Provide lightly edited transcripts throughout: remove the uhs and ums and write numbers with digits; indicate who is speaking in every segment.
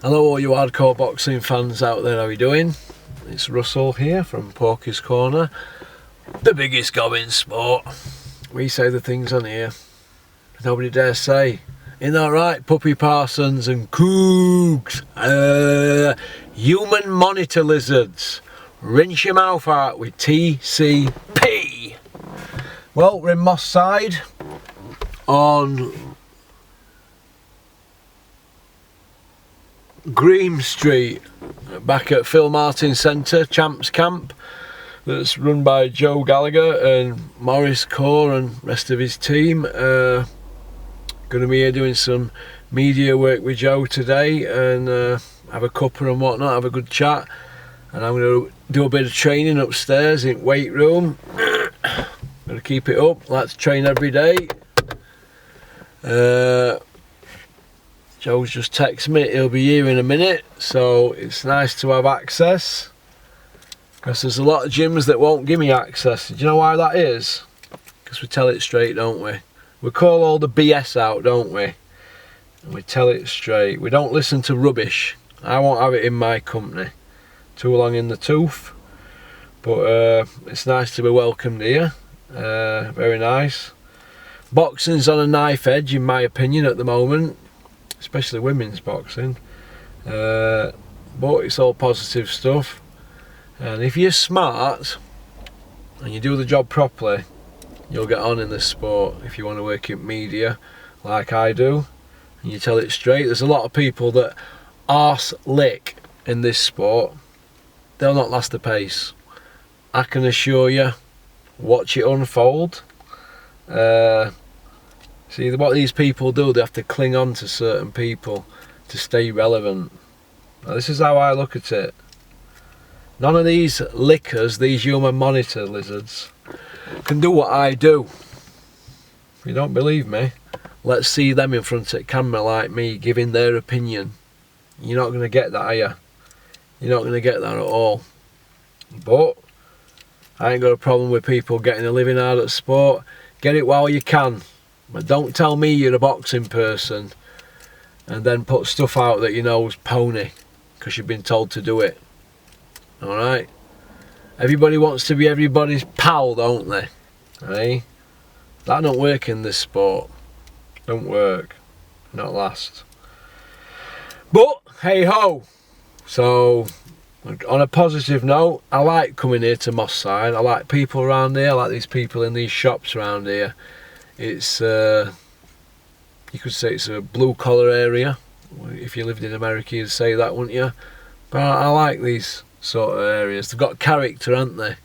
Speaker 1: Hello all you hardcore boxing fans out there, how are you doing? It's Russell here from Porky's Corner, the biggest gob in sport. We say the things on here nobody dares say. Isn't that right, Puppy Parsons and Cougs? Human monitor lizards. Rinse your mouth out with TCP. Well, we're in Moss Side on Green Street, back at Phil Martin Centre, Champs Camp, that's run by Joe Gallagher and Maurice Core and rest of his team. Going to be here doing some media work with Joe today and have a cuppa and whatnot, have a good chat. And I'm going to do a bit of training upstairs in weight room. Going to keep it up, like to train every day. Joe's just texted me, he'll be here in a minute, so it's nice to have access, because there's a lot of gyms that won't give me access. Do you know why that is? Because we tell it straight, don't we? We call all the BS out, don't we? And we tell it straight. We don't listen to rubbish. I won't have it in my company. Too long in the tooth. But it's nice to be welcomed here. Very nice. Boxing's on a knife edge, in my opinion, at the moment. Especially women's boxing, but it's all positive stuff. And if you're smart and you do the job properly, you'll get on in this sport. If you want to work in media like I do and you tell it straight, there's a lot of people that arse lick in this sport. They'll not last the pace, I can assure you. Watch it unfold. See, what these people do, they have to cling on to certain people to stay relevant. Now, this is how I look at it. None of these lickers, these human monitor lizards, can do what I do. If you don't believe me, let's see them in front of camera like me giving their opinion. You're not going to get that, are you? You're not going to get that at all. But I ain't got a problem with people getting a living out of sport. Get it while you can. But don't tell me you're a boxing person and then put stuff out that you know is pony because you've been told to do it. Alright? Everybody wants to be everybody's pal, don't they? Eh? That don't work in this sport. Don't work. Not last. But, hey ho! So, on a positive note, I like coming here to Moss Side. I like people around here. I like these people in these shops around here. It's, you could say it's a blue collar area. If you lived in America, you'd say that, wouldn't you? But I like these sort of areas. They've got character, haven't they?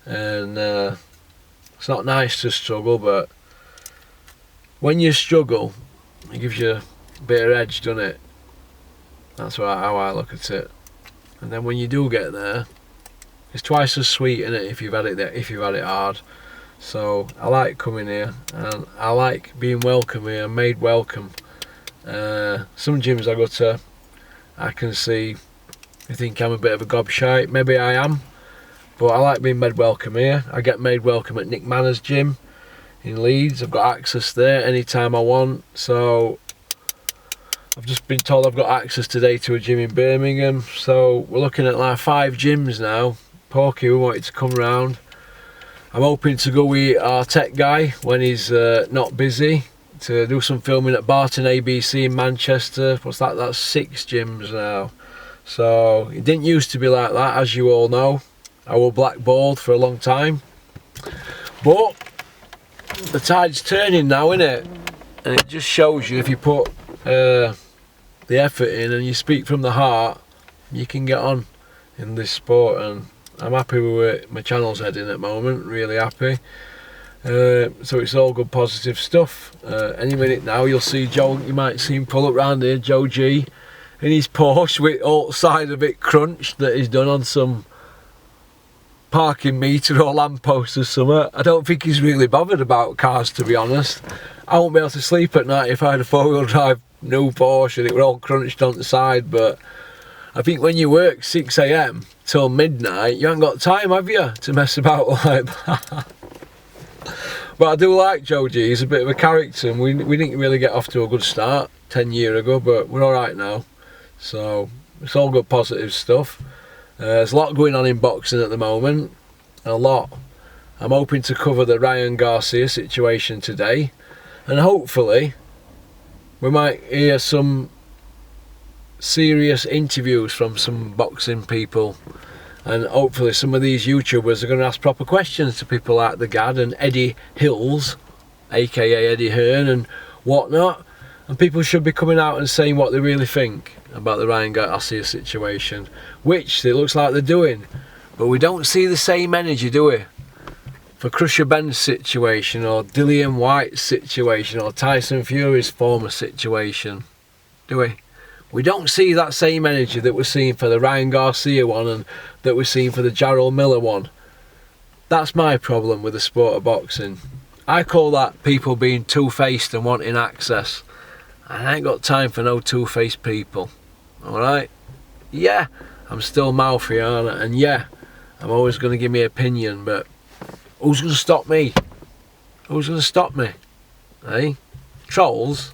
Speaker 1: And it's not nice to struggle, but when you struggle, it gives you a bit of edge, doesn't it? That's how I look at it. And then when you do get there, it's twice as sweet, isn't it, if you've had it there, if you've had it hard. So I like coming here and I like being welcome here, made welcome. Some gyms I go to, I can see they think I'm a bit of a gobshite. Maybe I am, but I like being made welcome here. I get made welcome at Nick Manners gym in Leeds. I've got access there anytime I want. So I've just been told I've got access today to a gym in Birmingham. So we're looking at like 5 gyms now. Porky, we wanted to come round. I'm hoping to go with our tech guy when he's not busy to do some filming at Barton ABC in Manchester. What's that? That's 6 gyms now. So it didn't used to be like that, as you all know. I was blackballed for a long time. But the tide's turning now, innit? And it just shows you if you put the effort in and you speak from the heart, you can get on in this sport. And I'm happy with where my channel's heading at the moment, really happy. So it's all good positive stuff. Any minute now you'll see Joe, you might see him pull up round here, Joe G, in his Porsche with all side a bit crunched that he's done on some parking meter or lamppost or something. I don't think he's really bothered about cars, to be honest. I won't be able to sleep at night if I had a 4-wheel drive new Porsche and it were all crunched on the side, but I think when you work 6 AM till midnight, you haven't got time, have you, to mess about like that? But I do like Joe G, he's a bit of a character, and we didn't really get off to a good start 10 years ago, but we're alright now. So it's all good positive stuff. There's a lot going on in boxing at the moment, a lot. I'm hoping to cover the Ryan Garcia situation today, and hopefully we might hear some serious interviews from some boxing people, and hopefully some of these YouTubers are going to ask proper questions to people like the Gad and Eddie Hills, aka Eddie Hearn and whatnot, and people should be coming out and saying what they really think about the Ryan Garcia situation, which it looks like they're doing, but we don't see the same energy, do we, for Crusher Ben's situation, or Dillian White's situation, or Tyson Fury's former situation, do we? We don't see that same energy that we're seeing for the Ryan Garcia one and that we're seeing for the Jarrell Miller one. That's my problem with the sport of boxing. I call that people being two-faced and wanting access. I ain't got time for no two-faced people. Alright? Yeah, I'm still mouthy, aren't I? And yeah, I'm always going to give me an opinion, but who's going to stop me? Who's going to stop me? Eh? Trolls?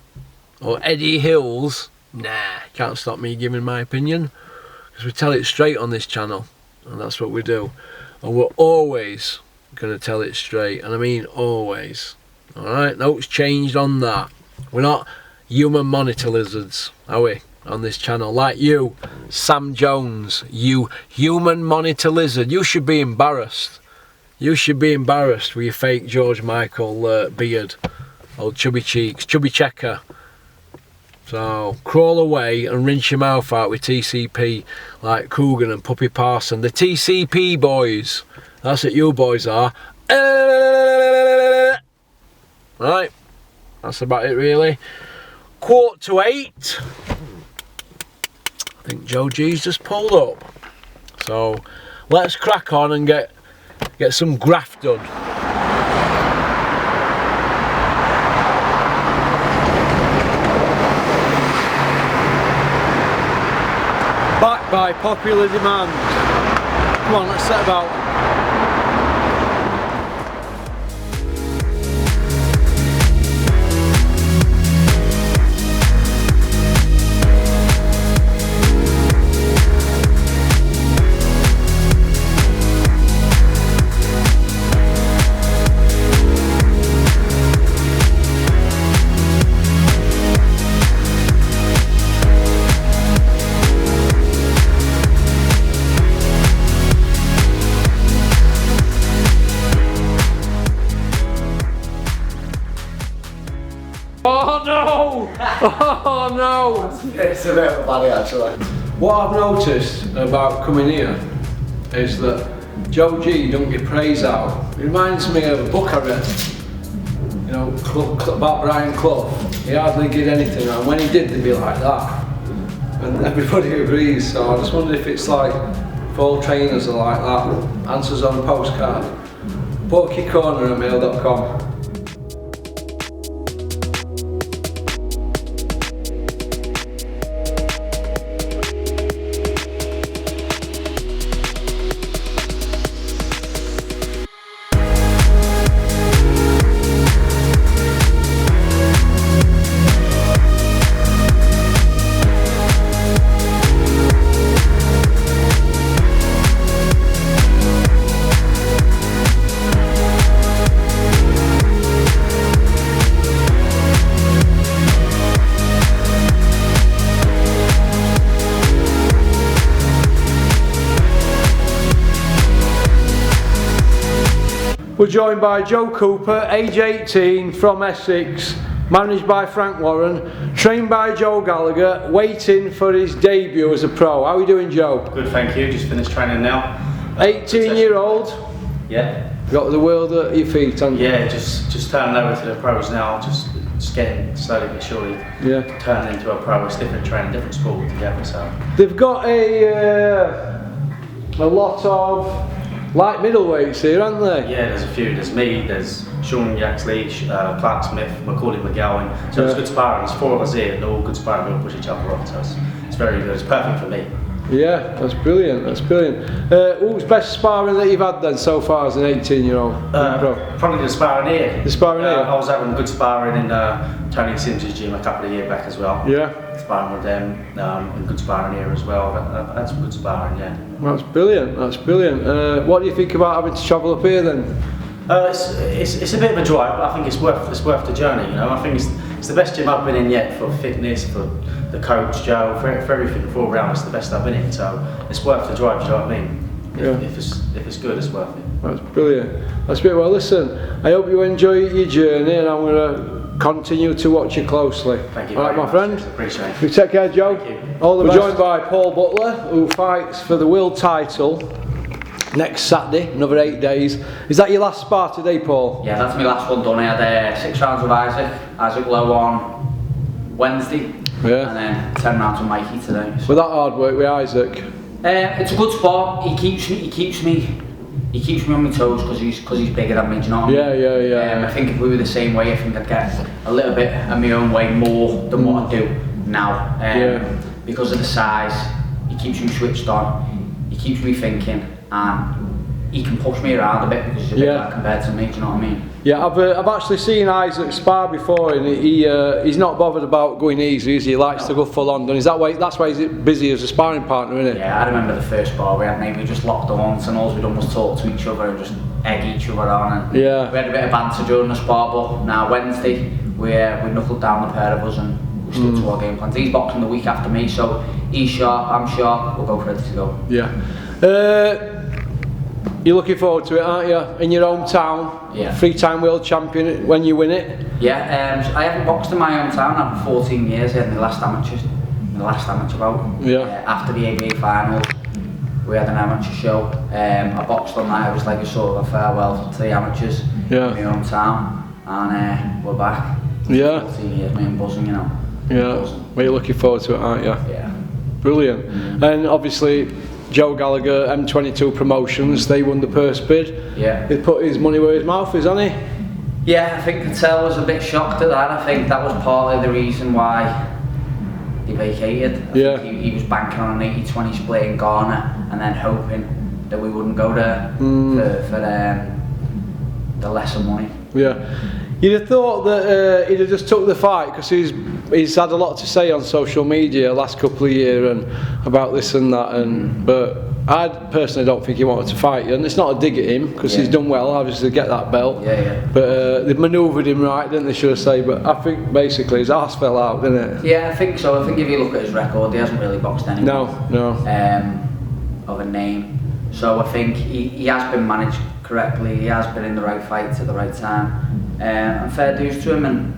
Speaker 1: Or Eddie Hills? Nah, can't stop me giving my opinion, because we tell it straight on this channel, and that's what we do, and we're always going to tell it straight, and I mean always. Alright, note's changed on that. We're not human monitor lizards, are we, on this channel, like you, Sam Jones, you human monitor lizard. You should be embarrassed. You should be embarrassed with your fake George Michael beard, old chubby cheeks, chubby checker. So crawl away and rinse your mouth out with TCP like Coogan and Puppy Parson. The TCP boys. That's what you boys are. Right. That's about it really. 7:45. I think Joe G's just pulled up. So let's crack on and get some graft done. Back by popular demand. Come on, let's set about. Oh no! Oh no!
Speaker 2: It's a bit of a body actually.
Speaker 1: What I've noticed about coming here is that Joe G don't get praise out. It reminds me of a book I read, you know, about Brian Clough. He hardly did anything, and when he did, they'd be like that. And everybody agrees, so I just wonder if it's like, if all trainers are like that. Answers on a postcard. porkycorner@mail.com. We're joined by Joe Cooper, age 18, from Essex, managed by Frank Warren, trained by Joe Gallagher, waiting for his debut as a pro. How are you doing, Joe?
Speaker 3: Good, thank you. Just finished training now.
Speaker 1: 18-year-old.
Speaker 3: Yeah.
Speaker 1: Got the world at your feet, haven't you?
Speaker 3: Yeah, just turning over to the pros now. Just getting slowly but surely.
Speaker 1: Yeah.
Speaker 3: Turning into a pro. It's different training, different sport together. So.
Speaker 1: They've got a lot of light middleweights here, haven't they?
Speaker 3: Yeah, there's a few. There's me, there's Sean Yaxley, Clark Smith, Macaulay McGowan. So it's good sparring. There's 4 of us here, and they're all good sparring. We all push each other up. So it's very good. It's perfect for me.
Speaker 1: Yeah, that's brilliant. That's brilliant. Who's best sparring that you've had then so far as an 18-year-old?
Speaker 3: Probably the sparring here.
Speaker 1: The sparring here.
Speaker 3: I was having good sparring in Tony Sims' gym a couple of years back as well.
Speaker 1: Yeah.
Speaker 3: sparring with them, and good sparring here as well. I've had some good sparring, yeah.
Speaker 1: That's brilliant. That's brilliant. What do you think about having to travel up here then?
Speaker 3: It's a bit of a drive, but I think it's worth the journey. You know, I think it's the best gym I've been in yet for fitness, for the coach Joe, for everything, for all round. It's the best I've been in, so it's worth the drive. Do you know what I mean? If it's good, it's worth it.
Speaker 1: That's brilliant. That's brilliant. Well, listen, I hope you enjoy your journey, and I'm going to continue to watch you closely.
Speaker 3: Thank you.
Speaker 1: All right, my friend.
Speaker 3: Appreciate it.
Speaker 1: You take care, Joe.
Speaker 3: Thank you.
Speaker 1: All the best. We're joined by Paul Butler, who fights for the world title next Saturday, another 8 days. Is that your last spar today, Paul?
Speaker 2: Yeah, that's my last one done. I had 6 rounds with Isaac Lowe on Wednesday,
Speaker 1: Yeah.
Speaker 2: and then 10 rounds with Mikey today. So.
Speaker 1: With that hard work with Isaac?
Speaker 2: It's a good sport. He keeps me on my toes because he's bigger than me. Do you know what I mean?
Speaker 1: Yeah.
Speaker 2: I think if we were the same way, I think I'd get a little bit of my own way more than what I do now. Because of the size, he keeps me switched on. He keeps me thinking, and he can push me around a bit because he's a bit bigger compared to me. Do you know what I mean?
Speaker 1: Yeah, I've actually seen Isaac spar before, and he's not bothered about going easy. He likes to go full on. Is that why? That's why he's busy as a sparring partner, isn't it?
Speaker 2: Yeah, I remember the first spar we had. Maybe we just locked arms, and all we done was talk to each other and just egg each other on. And we had a bit of banter during the spar. But now Wednesday we knuckled down, the pair of us, and we stuck to our game plans. He's boxing the week after me, so he's sharp, I'm sharp. We'll go ready to go.
Speaker 1: Yeah. You're looking forward to it, aren't you? In your hometown,
Speaker 2: Yeah.
Speaker 1: 3-time world champion when you win it.
Speaker 2: Yeah, I haven't boxed in my hometown now for 14 years. I had my last amateur bout.
Speaker 1: Yeah.
Speaker 2: After the ABA finals, we had an amateur show. I boxed on that. It was like a sort of a farewell to the amateurs in my hometown, and we're back.
Speaker 1: Yeah.
Speaker 2: 14 years, me and buzzing, you know.
Speaker 1: Yeah.
Speaker 2: Buzzing.
Speaker 1: Well, you're looking forward to it, aren't you?
Speaker 2: Yeah.
Speaker 1: Brilliant. And obviously, Joe Gallagher, M22 Promotions, they won the purse bid.
Speaker 2: Yeah.
Speaker 1: He put his money where his mouth is, hasn't he?
Speaker 2: Yeah, I think Patel was a bit shocked at that. I think that was partly the reason why he vacated. I think he was banking on an 80-20 split in Ghana, and then hoping that we wouldn't go there for the lesser money.
Speaker 1: Yeah. You'd have thought that he'd have just took the fight, because he's had a lot to say on social media last couple of years and about this and that, but I personally don't think he wanted to fight you, and it's not a dig at him because he's done well, obviously, to get that belt. But they've manoeuvred him right, didn't they, should I say? But I think basically his arse fell out, didn't it?
Speaker 2: Yeah, I think so. I think if you look at his record, he hasn't really boxed anyone.
Speaker 1: No.
Speaker 2: Of a name. So I think he has been managed correctly. He has been in the right fights at the right time. And fair dues to him. And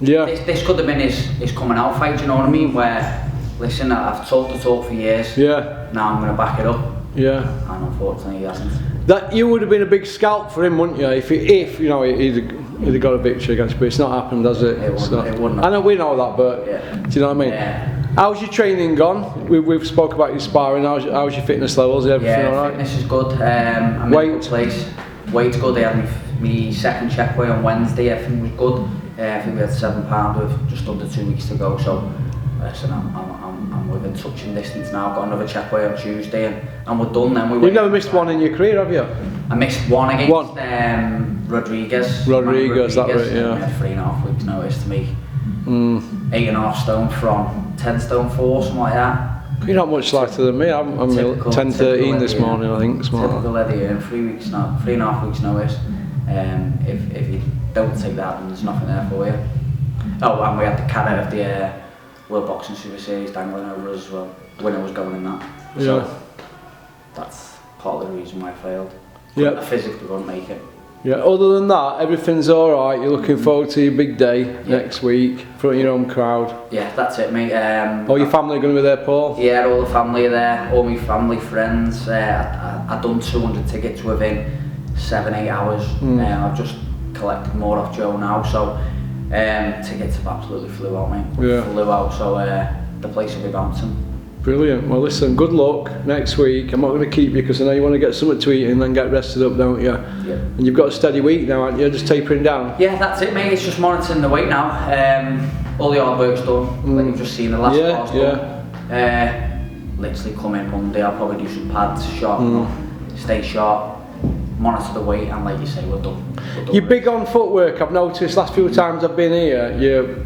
Speaker 2: this could have been his coming out fight. You know what I mean? Where, listen, I've talked the talk for years.
Speaker 1: Yeah.
Speaker 2: Now I'm going to back it up.
Speaker 1: Yeah.
Speaker 2: And unfortunately, he hasn't.
Speaker 1: That you would have been a big scalp for him, wouldn't you? If you know he'd have got a victory against, but it's not happened, has it?
Speaker 2: It wouldn't.
Speaker 1: I know we know that, but do you know what I mean?
Speaker 2: Yeah.
Speaker 1: How's your training gone? We've spoke about your sparring. How's your fitness levels? Is everything all right?
Speaker 2: Fitness is good. I'm in a good place. Weight's good. I had my second check weigh on Wednesday. Everything was good. I think we had 7 pound with just under 2 weeks to go. So, listen, I'm within touching distance now. I've got another check weigh on Tuesday, and we're done. Then
Speaker 1: You've never missed one in your career, have you?
Speaker 2: I missed one against Rodriguez.
Speaker 1: Rodriguez, that right,
Speaker 2: yeah. Had 3.5 weeks notice to me. 8.5 stone from 10 stone 4, something like that.
Speaker 1: You're not much lighter than me. I'm 10-13 this morning, I think.
Speaker 2: Typical Eddie, 3 weeks now, 3.5 weeks notice. If you don't take that, then there's nothing there for you. Oh, and we had the cadet of the World Boxing Super Series dangling over us as well. Winner was going in that. So that's part of the reason why I failed. I physically couldn't make it.
Speaker 1: Yeah, other than that, everything's alright. You're looking forward to your big day next week, in front of your own crowd.
Speaker 2: Yeah, that's it, mate.
Speaker 1: All your family are going to be there, Paul?
Speaker 2: Yeah, all the family are there, all my family, friends. I done 200 tickets within 7-8 hours. I've just collected more off Joe now, so tickets have absolutely flew out, mate. Flew out, so the place will be bouncing.
Speaker 1: Brilliant. Well, listen, good luck next week. I'm not going to keep you because I know you want to get something to eat and then get rested up, don't you?
Speaker 2: Yeah.
Speaker 1: And you've got a steady week now, haven't you? Just tapering down.
Speaker 2: Yeah, that's it, mate. It's just monitoring the weight now. All the hard work's done. Like you've just seen the last part's done. Literally come in Monday. I'll probably do some pads, sharpen up, stay sharp, monitor the weight, and like you say, we're done.
Speaker 1: You're big on footwork. I've noticed last few times I've been here. You're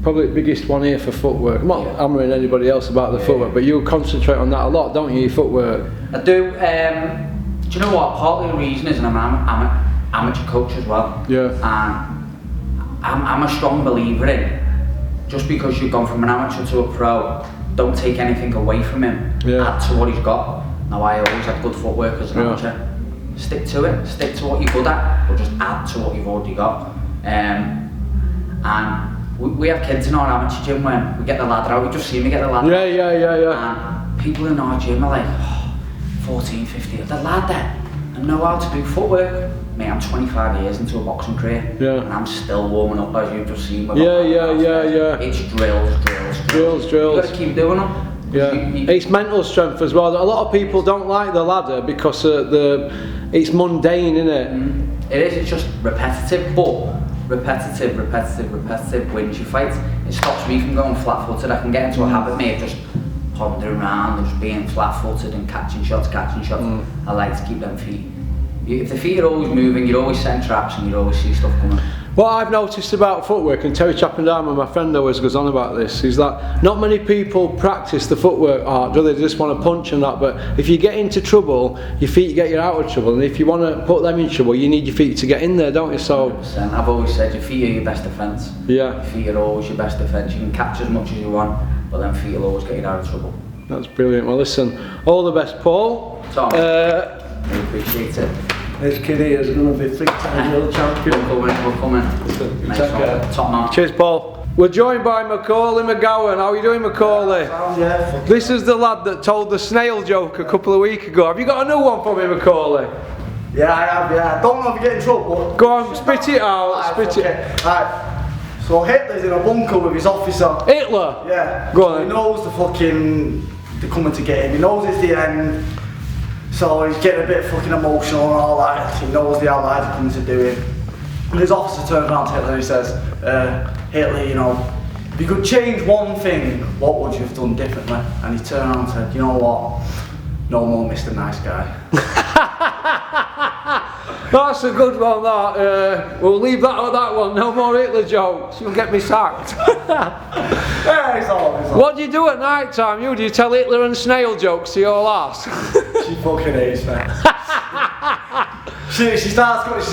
Speaker 1: probably the biggest one here for footwork. I'm not hammering anybody else about the footwork, but you concentrate on that a lot, don't you, your footwork?
Speaker 2: I do. Do you know what? Partly the reason is I'm an amateur coach as well.
Speaker 1: Yeah.
Speaker 2: And I'm a strong believer in, just because you've gone from an amateur to a pro, don't take anything away from him. Add to what he's got. Now, I always had good footwork as an amateur. Stick to it. Stick to what you're good at, but just add to what you've already got. And we have kids in our amateur gym when we get the ladder out. You just see me get the ladder out.
Speaker 1: Yeah.
Speaker 2: And people in our gym are like 14, 15. The ladder and know how to do footwork. Mate, I'm 25 years into a boxing career, and I'm still warming up, as you've just seen.
Speaker 1: Yeah.
Speaker 2: It's drills. You've got to keep doing them.
Speaker 1: It's mental strength as well. A lot of people don't like the ladder because it's mundane, isn't it?
Speaker 2: It is. It's just repetitive, but repetitive wins your fight. It stops me from going flat-footed. I can get into a habit, mate, of just pondering around and just being flat-footed and catching shots. I like to keep them feet. If the feet are always moving, you're always setting traps and you always see stuff coming.
Speaker 1: What I've noticed about footwork, and Terry Chappendam and my friend always goes on about this, is that not many people practice the footwork art, do they? They just want to punch and that, but if you get into trouble, your feet get you out of trouble, and if you want to put them in trouble, you need your feet to get in there, don't you? So
Speaker 2: 100%. I've always said your feet are your best defence.
Speaker 1: Yeah.
Speaker 2: Your feet are always your best defence. You can catch as much as you want, but then feet will always get you out of trouble.
Speaker 1: That's brilliant. Well, listen, all the best, Paul.
Speaker 2: Tom, I appreciate it.
Speaker 4: This kid here is going to be three-time world champion.
Speaker 2: We're coming. Nice one. Top man.
Speaker 1: Cheers, Paul. We're joined by Macaulay McGowan. How are you doing, Macaulay?
Speaker 4: Yeah.
Speaker 1: This is the lad that told the snail joke a couple of weeks ago. Have you got a new one for me, Macaulay?
Speaker 4: Yeah, I have, I don't know if you get in trouble, but...
Speaker 1: Go on, spit it out,
Speaker 4: Right. So Hitler's in a bunker with his officer.
Speaker 1: Hitler?
Speaker 4: Yeah.
Speaker 1: Go on.
Speaker 4: He knows they're coming to get him. He knows it's the end. So he's getting a bit fucking emotional and all that. He knows the Allies are coming to do it. And his officer turns around to Hitler and he says, Hitler, you know, if you could change one thing, what would you have done differently? And he turned around and said, you know what? No more Mr. Nice Guy.
Speaker 1: That's a good one, that. We'll leave that at that one. No more Hitler jokes. You'll get me sacked.
Speaker 4: Yeah, it's all.
Speaker 1: What do you do at night time? Do you tell Hitler and snail jokes to your lass?
Speaker 4: She fucking hates me. She starts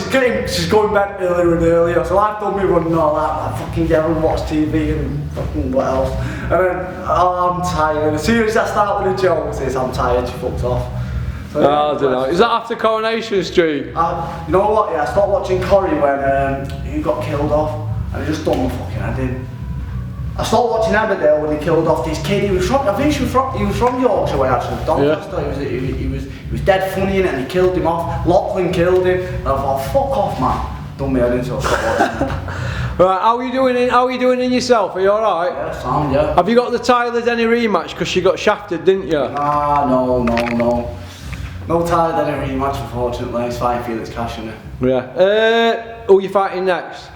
Speaker 4: she's going back earlier and earlier, so I've done me running and all that, I fucking get and watch TV and fucking what else. And then, I'm tired. As soon as I start with the jokes, I'm tired, she fucks off. So,
Speaker 1: I don't know. Is that after Coronation Street?
Speaker 4: You know what, I stopped watching Corrie when he got killed off, and I just done my fucking head in. I stopped watching Emmerdale when he killed off this kid. He was from Yorkshire way actually, Doncaster. He was dead funny in it, and he killed him off. Lachlan killed him, and I thought, fuck off, man. Done me head in, so I stopped watching it.
Speaker 1: Right, how are you doing in yourself? Are you alright?
Speaker 4: Yeah, sound, yeah.
Speaker 1: Have you got the Tyler Denny rematch? Because you got shafted, didn't you?
Speaker 4: Nah, no. No Tyler Denny rematch, unfortunately. It's fighting Felix Cash in it.
Speaker 1: Yeah. Who are you fighting next?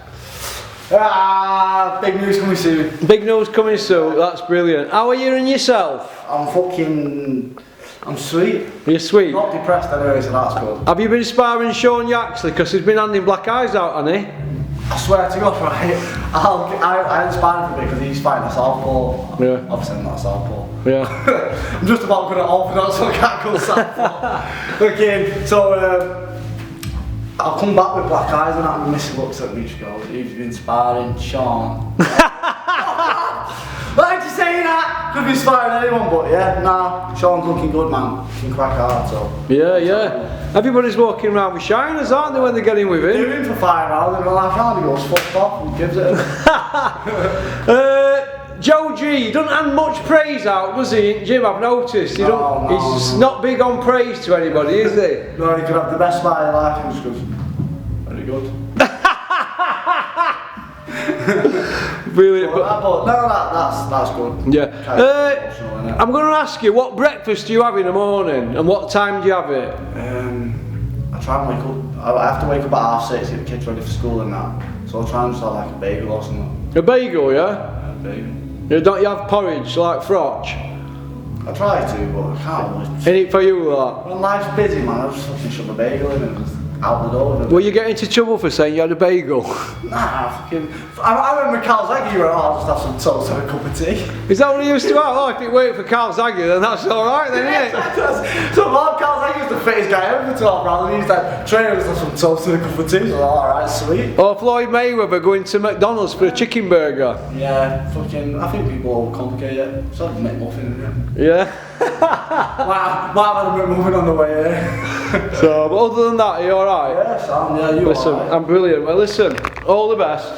Speaker 4: Big news coming soon.
Speaker 1: Big news coming soon, that's brilliant. How are you in yourself?
Speaker 4: I'm sweet.
Speaker 1: You're sweet?
Speaker 4: Not depressed anyway, so that's good.
Speaker 1: Have you been sparring Sean Yaxley? Because he's been handing black eyes out, hasn't he?
Speaker 4: I swear to God, right, I inspired him because he's fighting a southpaw.
Speaker 1: Yeah.
Speaker 4: Obviously I'm not a southpaw.
Speaker 1: Yeah.
Speaker 4: I'm just about good at orthodox, so I can't go southpaw. Okay, so I'll come back with black eyes and that, and Missy looks at me, she goes, you've been sparring Sean. Why'd you say that? Could be sparring anyone, but yeah, nah, Sean's looking good, man. He can crack hard, so.
Speaker 1: Yeah. Everybody's walking around with shiners, aren't they, when they get in with him?
Speaker 4: Do him for 5 hours, and a half hour, he goes fucked off and gives it a
Speaker 1: Joe G doesn't hand much praise out, does he, in gym? I've noticed. He's not big on praise to anybody, is he?
Speaker 4: No, he could have the best smile of your life and just goes, very good.
Speaker 1: Brilliant.
Speaker 4: But no, that's good.
Speaker 1: Yeah. I'm going to ask you, what breakfast do you have in the morning, and what time do you have it?
Speaker 4: I try and wake up. I have to wake up at 6:30 to get the kids ready for school and that. So I'll try and just have like a bagel or something.
Speaker 1: A bagel, yeah?
Speaker 4: Yeah, a bagel.
Speaker 1: Yeah, don't you have porridge like Frotch?
Speaker 4: I try to, but I can't always.
Speaker 1: In it for you, that?
Speaker 4: When life's busy, man, I just fucking shove a bagel in and out the door.
Speaker 1: Were you getting into trouble for saying you had a bagel?
Speaker 4: Nah, fucking. I remember Carl Zaggy, you went, oh, I'll just have some toast and a cup of tea.
Speaker 1: Is that what he used to have? Oh, if it worked for Carl Zaggy, then that's alright then, isn't it?
Speaker 4: So Carl Zaggy was the fittest guy ever for 12 rounds, and he used to train us have some toast and a cup of tea. So alright, sweet.
Speaker 1: Or Floyd Mayweather going to McDonald's for a chicken burger.
Speaker 4: Yeah, fucking. I think people overcomplicate it. So I'd make muffin in it.
Speaker 1: Yeah.
Speaker 4: Might have had a bit muffin on the way here.
Speaker 1: So, but other than that, are you alright?
Speaker 4: Yeah, Sam, yeah, you
Speaker 1: Listen,
Speaker 4: alright?
Speaker 1: I'm brilliant. Well, listen, all the best.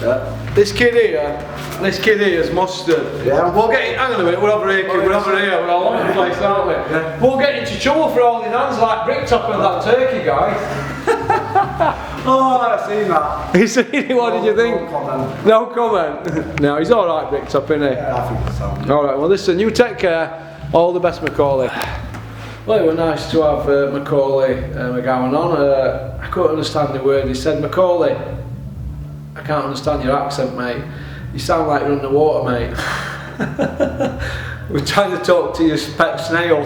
Speaker 4: Yeah.
Speaker 1: This kid here's mustard.
Speaker 4: Yeah.
Speaker 1: We'll get, hang on a minute, we're over here, we're all over the place, aren't we?
Speaker 4: Yeah.
Speaker 1: We'll get into trouble for holding hands like Bricktop and that turkey guy.
Speaker 4: Oh, I've seen that.
Speaker 1: You seen it, what did you think?
Speaker 4: No comment.
Speaker 1: No comment. No, he's alright, Bricktop, isn't he?
Speaker 4: Yeah, I think so.
Speaker 1: Alright, well listen, you take care. All the best, Macaulay. Well, it was nice to have Macaulay McGowan on. I couldn't understand the word he said. Macaulay, I can't understand your accent, mate. You sound like you're underwater, mate. We're trying to talk to your pet snail.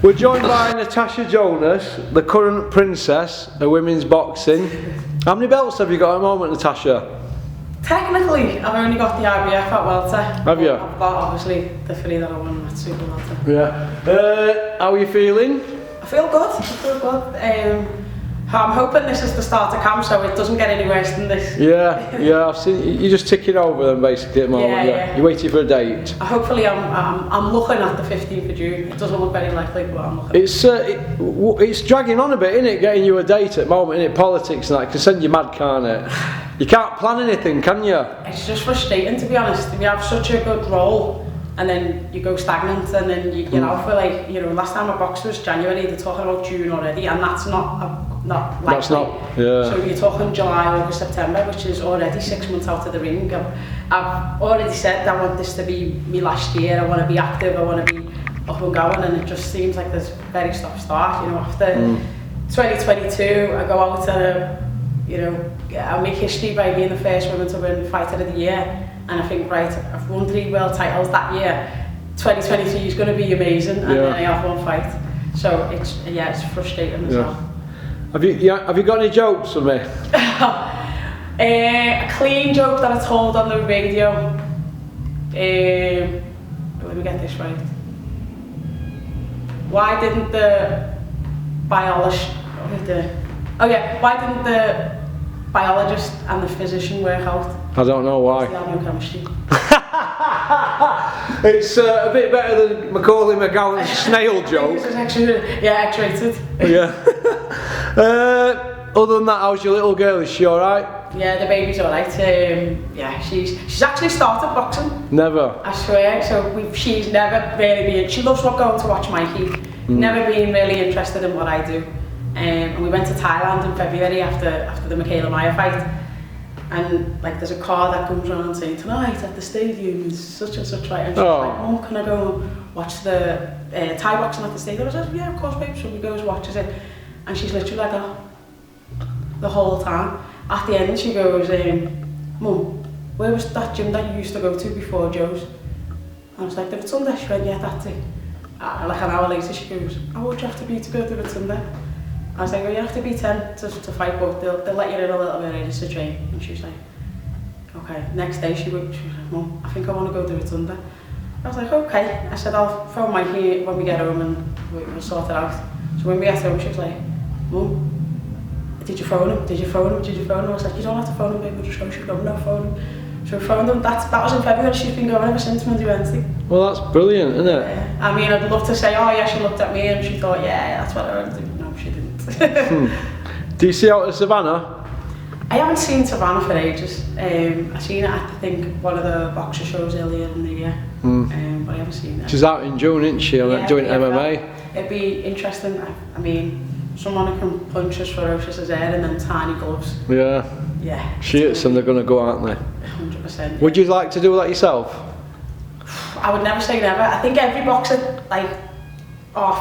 Speaker 1: We're joined by Natasha Jonas, the current princess of women's boxing. How many belts have you got at the moment, Natasha?
Speaker 5: Technically, I've only got the IBF at welter.
Speaker 1: Have you?
Speaker 5: I've got obviously the 3 that I won at super welter.
Speaker 1: Yeah. How are you feeling?
Speaker 5: I feel good. I'm hoping this is the start of camp, so it doesn't get any worse than this.
Speaker 1: Yeah, I've seen you're just ticking over them basically at the moment.
Speaker 5: Yeah.
Speaker 1: You're waiting for a date.
Speaker 5: Hopefully, I'm looking at the 15th of June. It doesn't look very likely, but I'm looking.
Speaker 1: It's dragging on a bit, isn't it? Getting you a date at the moment, isn't it? Politics and that can send you mad, can't it? You can't plan anything, can you?
Speaker 5: It's just frustrating, to be honest. We have such a good role, and then you go stagnant, and then you know, for like, you know, last time I boxed was January. They're talking about June already, and that's not likely.
Speaker 1: That's not, yeah.
Speaker 5: So you're talking July, August, September, which is already 6 months out of the ring. I've already said I want this to be me last year. I want to be active. I want to be up and going, and it just seems like there's very stop-start. You know, after 2022, I go out and you know, I make history by being the first woman to win Fighter of the Year, and I think, right, I've won 3 world titles that year. 2023 is going to be amazing, and then I have 1 fight. So it's frustrating as well.
Speaker 1: Have you got any jokes for me?
Speaker 5: A clean joke that I told on the radio. Let me get this right. Why didn't the biologist and the physician work out?
Speaker 1: I don't know why.
Speaker 5: They have no chemistry.
Speaker 1: It's a bit better than Macaulay McGowan's snail joke.
Speaker 5: This is actually, X-rated.
Speaker 1: Yeah. Other than that, how's your little girl? Is she alright?
Speaker 5: Yeah, the baby's alright. She's actually started boxing.
Speaker 1: Never.
Speaker 5: I swear. So she's never really been. She loves going to watch Mikey. Never been really interested in what I do. And we went to Thailand in February after the Michaela Meyer fight. And like, there's a car that comes around saying, tonight at the stadium is such and such, right? And she's like, Mum, can I go and watch the Thai boxing at the stadium? I said, yeah, of course, babe. So we goes, watches it. And she's literally like that the whole time. At the end, she goes, Mum, where was that gym that you used to go to before Joe's? And I was like, the Rotunda. She went, yeah, that's it. Like an hour later, she goes, how old do you have to be to go to the Rotunda? I was like, well, you have to be 10 to fight, but they'll let you in a little bit early to train. And she was like, okay. Next day, she was like, Mum, I think I want to go to the Rotunda. I was like, okay. I said, I'll phone Mikey when we get home and we'll sort it out. So when we get home, she was like, Mum, did you phone him? Did you phone him? Did you phone him? I was like, you don't have to phone him, babe, we'll just go. She goes, no, phone him. So we phoned him. That was in February. She's been going ever since Monday, Wednesday.
Speaker 1: Well, that's brilliant, isn't it?
Speaker 5: Yeah. I mean, I'd love to say, oh yeah, she looked at me and she thought, yeah, that's what I wanted to do. No, she didn't.
Speaker 1: Do you see out of Savannah?
Speaker 5: I haven't seen Savannah for ages. I seen it at, I think, one of the boxer shows earlier in the year. But I haven't seen it.
Speaker 1: She's out in June, isn't she? Doing MMA.
Speaker 5: It'd be interesting. I mean, someone who can punch as ferocious as her and then tiny gloves.
Speaker 1: Yeah.
Speaker 5: Yeah.
Speaker 1: She hits them, they're going to go, aren't they?
Speaker 5: 100%.
Speaker 1: Would you like to do that yourself?
Speaker 5: I would never say never. I think every boxer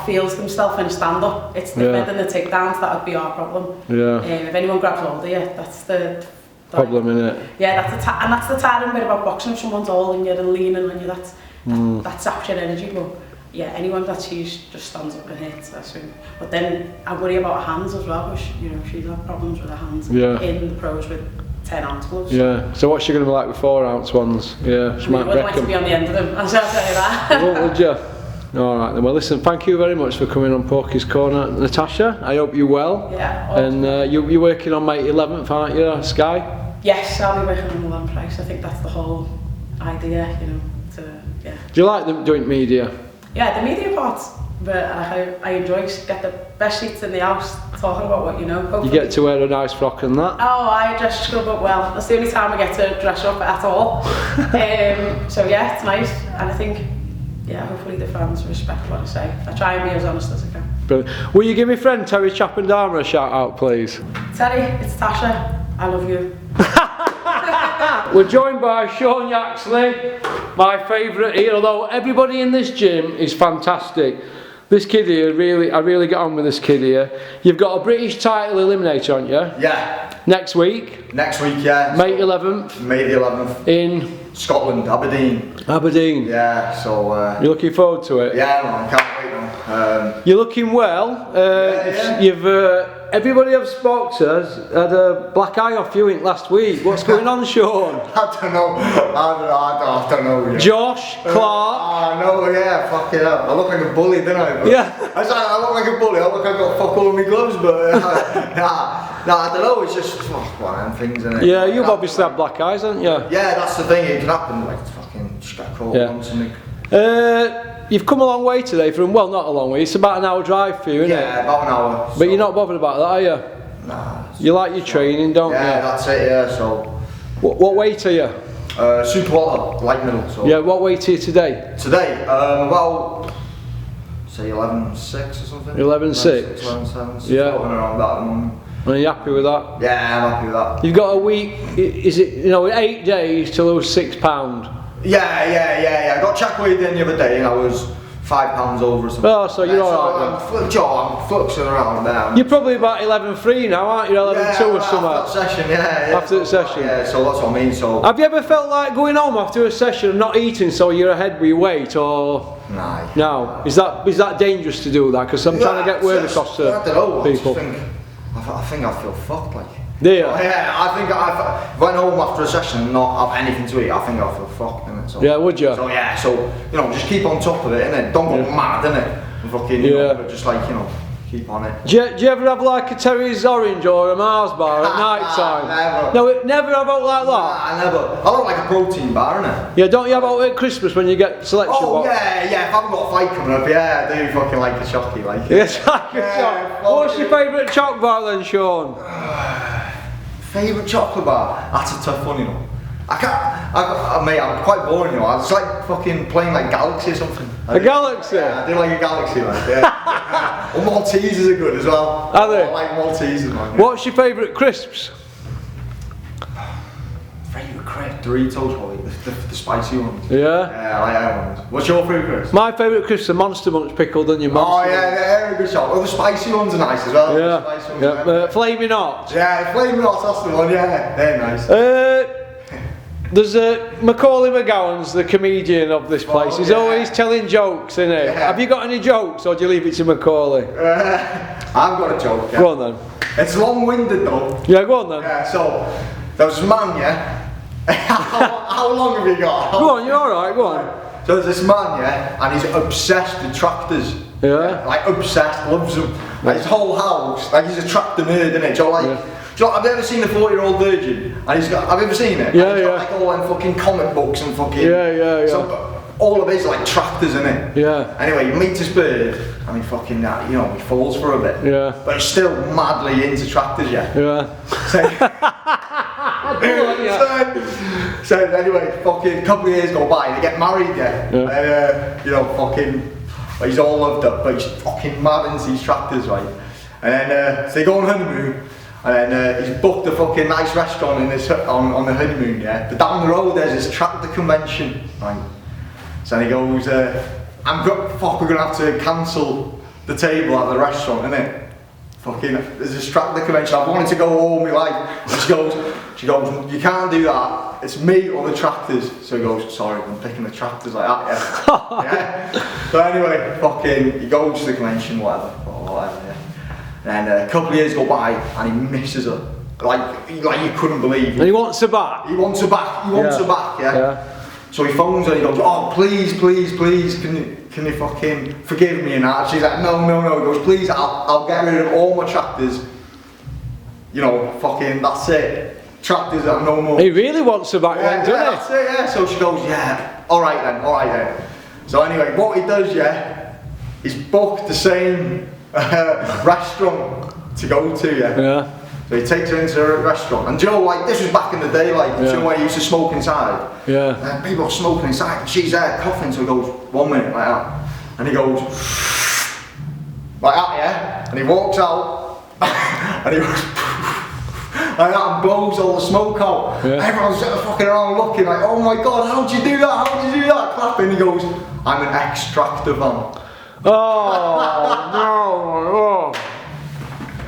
Speaker 5: feels themselves in a stand-up. It's the defending the takedowns that would be our problem.
Speaker 1: Yeah.
Speaker 5: If anyone grabs hold of you, that's the
Speaker 1: problem, innit?
Speaker 5: Yeah, that's the tiring bit about boxing. If someone's holding you and leaning on you, that saps your energy. But yeah, anyone that sees just stands up and hits, I swing. But then I worry about her hands as well, because you know she's had problems with her hands in the pros with 10-ounce gloves.
Speaker 1: Yeah. So what's she going to be like with 4-ounce ones? Yeah, she might
Speaker 5: wouldn't like to be on the end of them. I'll tell you that.
Speaker 1: Would you? All right then. Well, listen. Thank you very much for coming on Porky's Corner, Natasha. I hope you're well.
Speaker 5: Yeah.
Speaker 1: And you're working on May 11th, aren't you, Sky?
Speaker 5: Yes, I'll be working on the one price. I think that's the whole idea, you know. Yeah.
Speaker 1: Do you like them doing media?
Speaker 5: Yeah, the media part. But I enjoy get the best seats in the house, talking about what you know. Hopefully.
Speaker 1: You get to wear a nice frock and that.
Speaker 5: Oh, I dress scrub up well. That's the only time I get to dress up at all. So yeah, it's nice, and I think, yeah, hopefully the fans respect what I say. I try and be as honest as I can.
Speaker 1: Brilliant. Will you give me friend Terry Chappendama a shout out, please?
Speaker 5: Terry, it's Tasha. I love you.
Speaker 1: We're joined by Sean Yaxley, my favourite here, although everybody in this gym is fantastic. This kid here, I really get on with this kid here. You've got a British title eliminator, haven't you?
Speaker 4: Yeah.
Speaker 1: Next week?
Speaker 4: Next week, yeah.
Speaker 1: May 11th?
Speaker 4: May the 11th.
Speaker 1: In?
Speaker 4: Scotland, Aberdeen.
Speaker 1: Aberdeen?
Speaker 4: Yeah, so...
Speaker 1: You're looking forward to it?
Speaker 4: Yeah, man, can't wait, man.
Speaker 1: You're looking well.
Speaker 4: Yeah.
Speaker 1: You've... everybody I've spoke to has had a black eye off you last week. What's going on, Sean?
Speaker 4: I don't know. I don't know. Yeah.
Speaker 1: Josh, Clark.
Speaker 4: I know, yeah, fucking hell. I look like a bully, didn't I? But
Speaker 1: Yeah.
Speaker 4: I look like a bully. I look like I got fuck all of my gloves, but I don't know. It's just one of them things, isn't it?
Speaker 1: Yeah, you've obviously had black eyes, haven't you?
Speaker 4: Yeah, that's the thing. It can happen. Like fucking just get caught on something.
Speaker 1: You've come a long way today from, well, not a long way, it's about an hour drive for you, isn't it?
Speaker 4: Yeah, about an hour.
Speaker 1: But you're not bothered about that, are you?
Speaker 4: Nah.
Speaker 1: You like your training, don't you?
Speaker 4: Yeah, that's it, yeah, so...
Speaker 1: What weight are you?
Speaker 4: Super water, light middle, so...
Speaker 1: Yeah, what weight are you today?
Speaker 4: Today, about... say 11.6 or something?
Speaker 1: 11.6?
Speaker 4: 11.7,
Speaker 1: Yeah.
Speaker 4: floating around that at the moment.
Speaker 1: Are you happy with that?
Speaker 4: Yeah, I'm happy with that.
Speaker 1: You've got a week, is it, 8 days to lose £6?
Speaker 4: Yeah. I got check weighed in the other day and I was £5 over or something.
Speaker 1: Oh, so you're alright then?
Speaker 4: I'm fluxing around now.
Speaker 1: You're probably about 11.3 now, aren't you? 11.2 or something?
Speaker 4: After that session, yeah.
Speaker 1: After the session?
Speaker 4: Yeah, so that's what I mean, so...
Speaker 1: Have you ever felt like going home after a session and not eating so you're ahead with your weight, or...?
Speaker 4: Nah.
Speaker 1: No. Is that dangerous to do that? Because I'm trying to get word across to people.
Speaker 4: I think I feel fucked, like...
Speaker 1: Do you?
Speaker 4: Yeah, I think if I went home after a session and not have anything to eat, I think I feel fucked, innit? So,
Speaker 1: yeah, would you?
Speaker 4: So yeah, just keep on top of it, innit? Don't go mad, innit? And fucking, but just like, keep on it.
Speaker 1: Do you ever have like a Terry's orange or a Mars bar at night time?
Speaker 4: Never.
Speaker 1: No, never have out like that?
Speaker 4: Nah, never. I don't like a protein bar, innit?
Speaker 1: Yeah, don't you have out at Christmas when you get selection?
Speaker 4: Oh, yeah, if I haven't got a fight coming up, yeah, I do fucking like the chocky, like.
Speaker 1: Yes, like a choc. What's your favourite choc bar then, Sean?
Speaker 4: Favourite chocolate bar? That's a tough one, mate, I'm quite boring, It's like fucking playing like Galaxy or something.
Speaker 1: A Galaxy?
Speaker 4: Yeah, I do like a Galaxy, like, yeah. Or Maltesers are good as well.
Speaker 1: Are they?
Speaker 4: I like Maltesers, man. Yeah.
Speaker 1: What's your favourite crisps?
Speaker 4: Favourite crisp? Doritos, probably, the spicy ones.
Speaker 1: Yeah?
Speaker 4: Yeah, I like them ones. What's your favourite crisp?
Speaker 1: My favourite crisps are Monster Munch pickled onion monster.
Speaker 4: Oh yeah, they're a good shot. Oh, the spicy ones are nice as well.
Speaker 1: Yeah,
Speaker 4: The spicy ones,
Speaker 1: yeah. Flaming Hot.
Speaker 4: Yeah, Flaming Hot, that's the one, yeah. They're nice.
Speaker 1: There's Macaulay McGowan's the comedian of this place. He's always telling jokes, isn't he?
Speaker 4: Yeah.
Speaker 1: Have you got any jokes, or do you leave it to Macaulay?
Speaker 4: I've got a joke, yeah.
Speaker 1: Go on then.
Speaker 4: It's long-winded though.
Speaker 1: Yeah, go on then.
Speaker 4: Yeah, so there was a man, yeah. how long have you got?
Speaker 1: Go on, you're alright, go on.
Speaker 4: So there's this man, yeah, and he's obsessed with tractors.
Speaker 1: Yeah.
Speaker 4: Like obsessed, loves them. Like his whole house, like he's a tractor nerd, isn't it? So like, have you ever seen the 40-year-old virgin? And he's got, have you ever seen it?
Speaker 1: Yeah,
Speaker 4: he's got like all them fucking comic books and fucking...
Speaker 1: Yeah.
Speaker 4: So, all of his like tractors, innit?
Speaker 1: Yeah.
Speaker 4: Anyway, he meets his bird, and he fucking, he falls for a bit.
Speaker 1: Yeah.
Speaker 4: But he's still madly into tractors, yeah. So anyway, fucking couple of years go by, they get married, yeah. And, he's all loved up, but he's fucking mad into these tractors, right? And then, so they go on honeymoon, and then he's booked a fucking nice restaurant in this, on the honeymoon, yeah. But down the road there's this tractor convention, right? So he goes, we're gonna have to cancel the table at the restaurant, innit? Fucking, there's this tractor convention, I've wanted to go all my life. And she goes, She goes, you can't do that, it's me or the tractors. So he goes, sorry, I'm picking the tractors like that, yeah. Yeah. So anyway, fucking, he goes to the convention, whatever, yeah. And a couple of years go by and he misses her. Like you couldn't believe.
Speaker 1: And he wants her back?
Speaker 4: He wants her back, yeah. So he phones her and he goes, oh please, can you fucking forgive me and that? She's like, no. He goes, please, I'll get rid of all my tractors. You know, fucking, that's it. Tractors are no more.
Speaker 1: He really wants her back then, doesn't he?
Speaker 4: That's it, yeah. So she goes, yeah, alright then. So anyway, what he does, yeah, he's booked the same restaurant to go to, yeah. So he takes her into a restaurant, and Joe, like, this was back in the day, like, somewhere he used to smoke inside. Yeah. And people are smoking inside, and she's there coughing, so he goes, 1 minute, like that. And he goes, like that, yeah. And he walks out, and he goes, like that, and blows all the smoke out. Yeah. Everyone's fucking around looking like, oh my god, how'd you do that? Clapping. He goes, I'm an extractor van.
Speaker 1: Oh,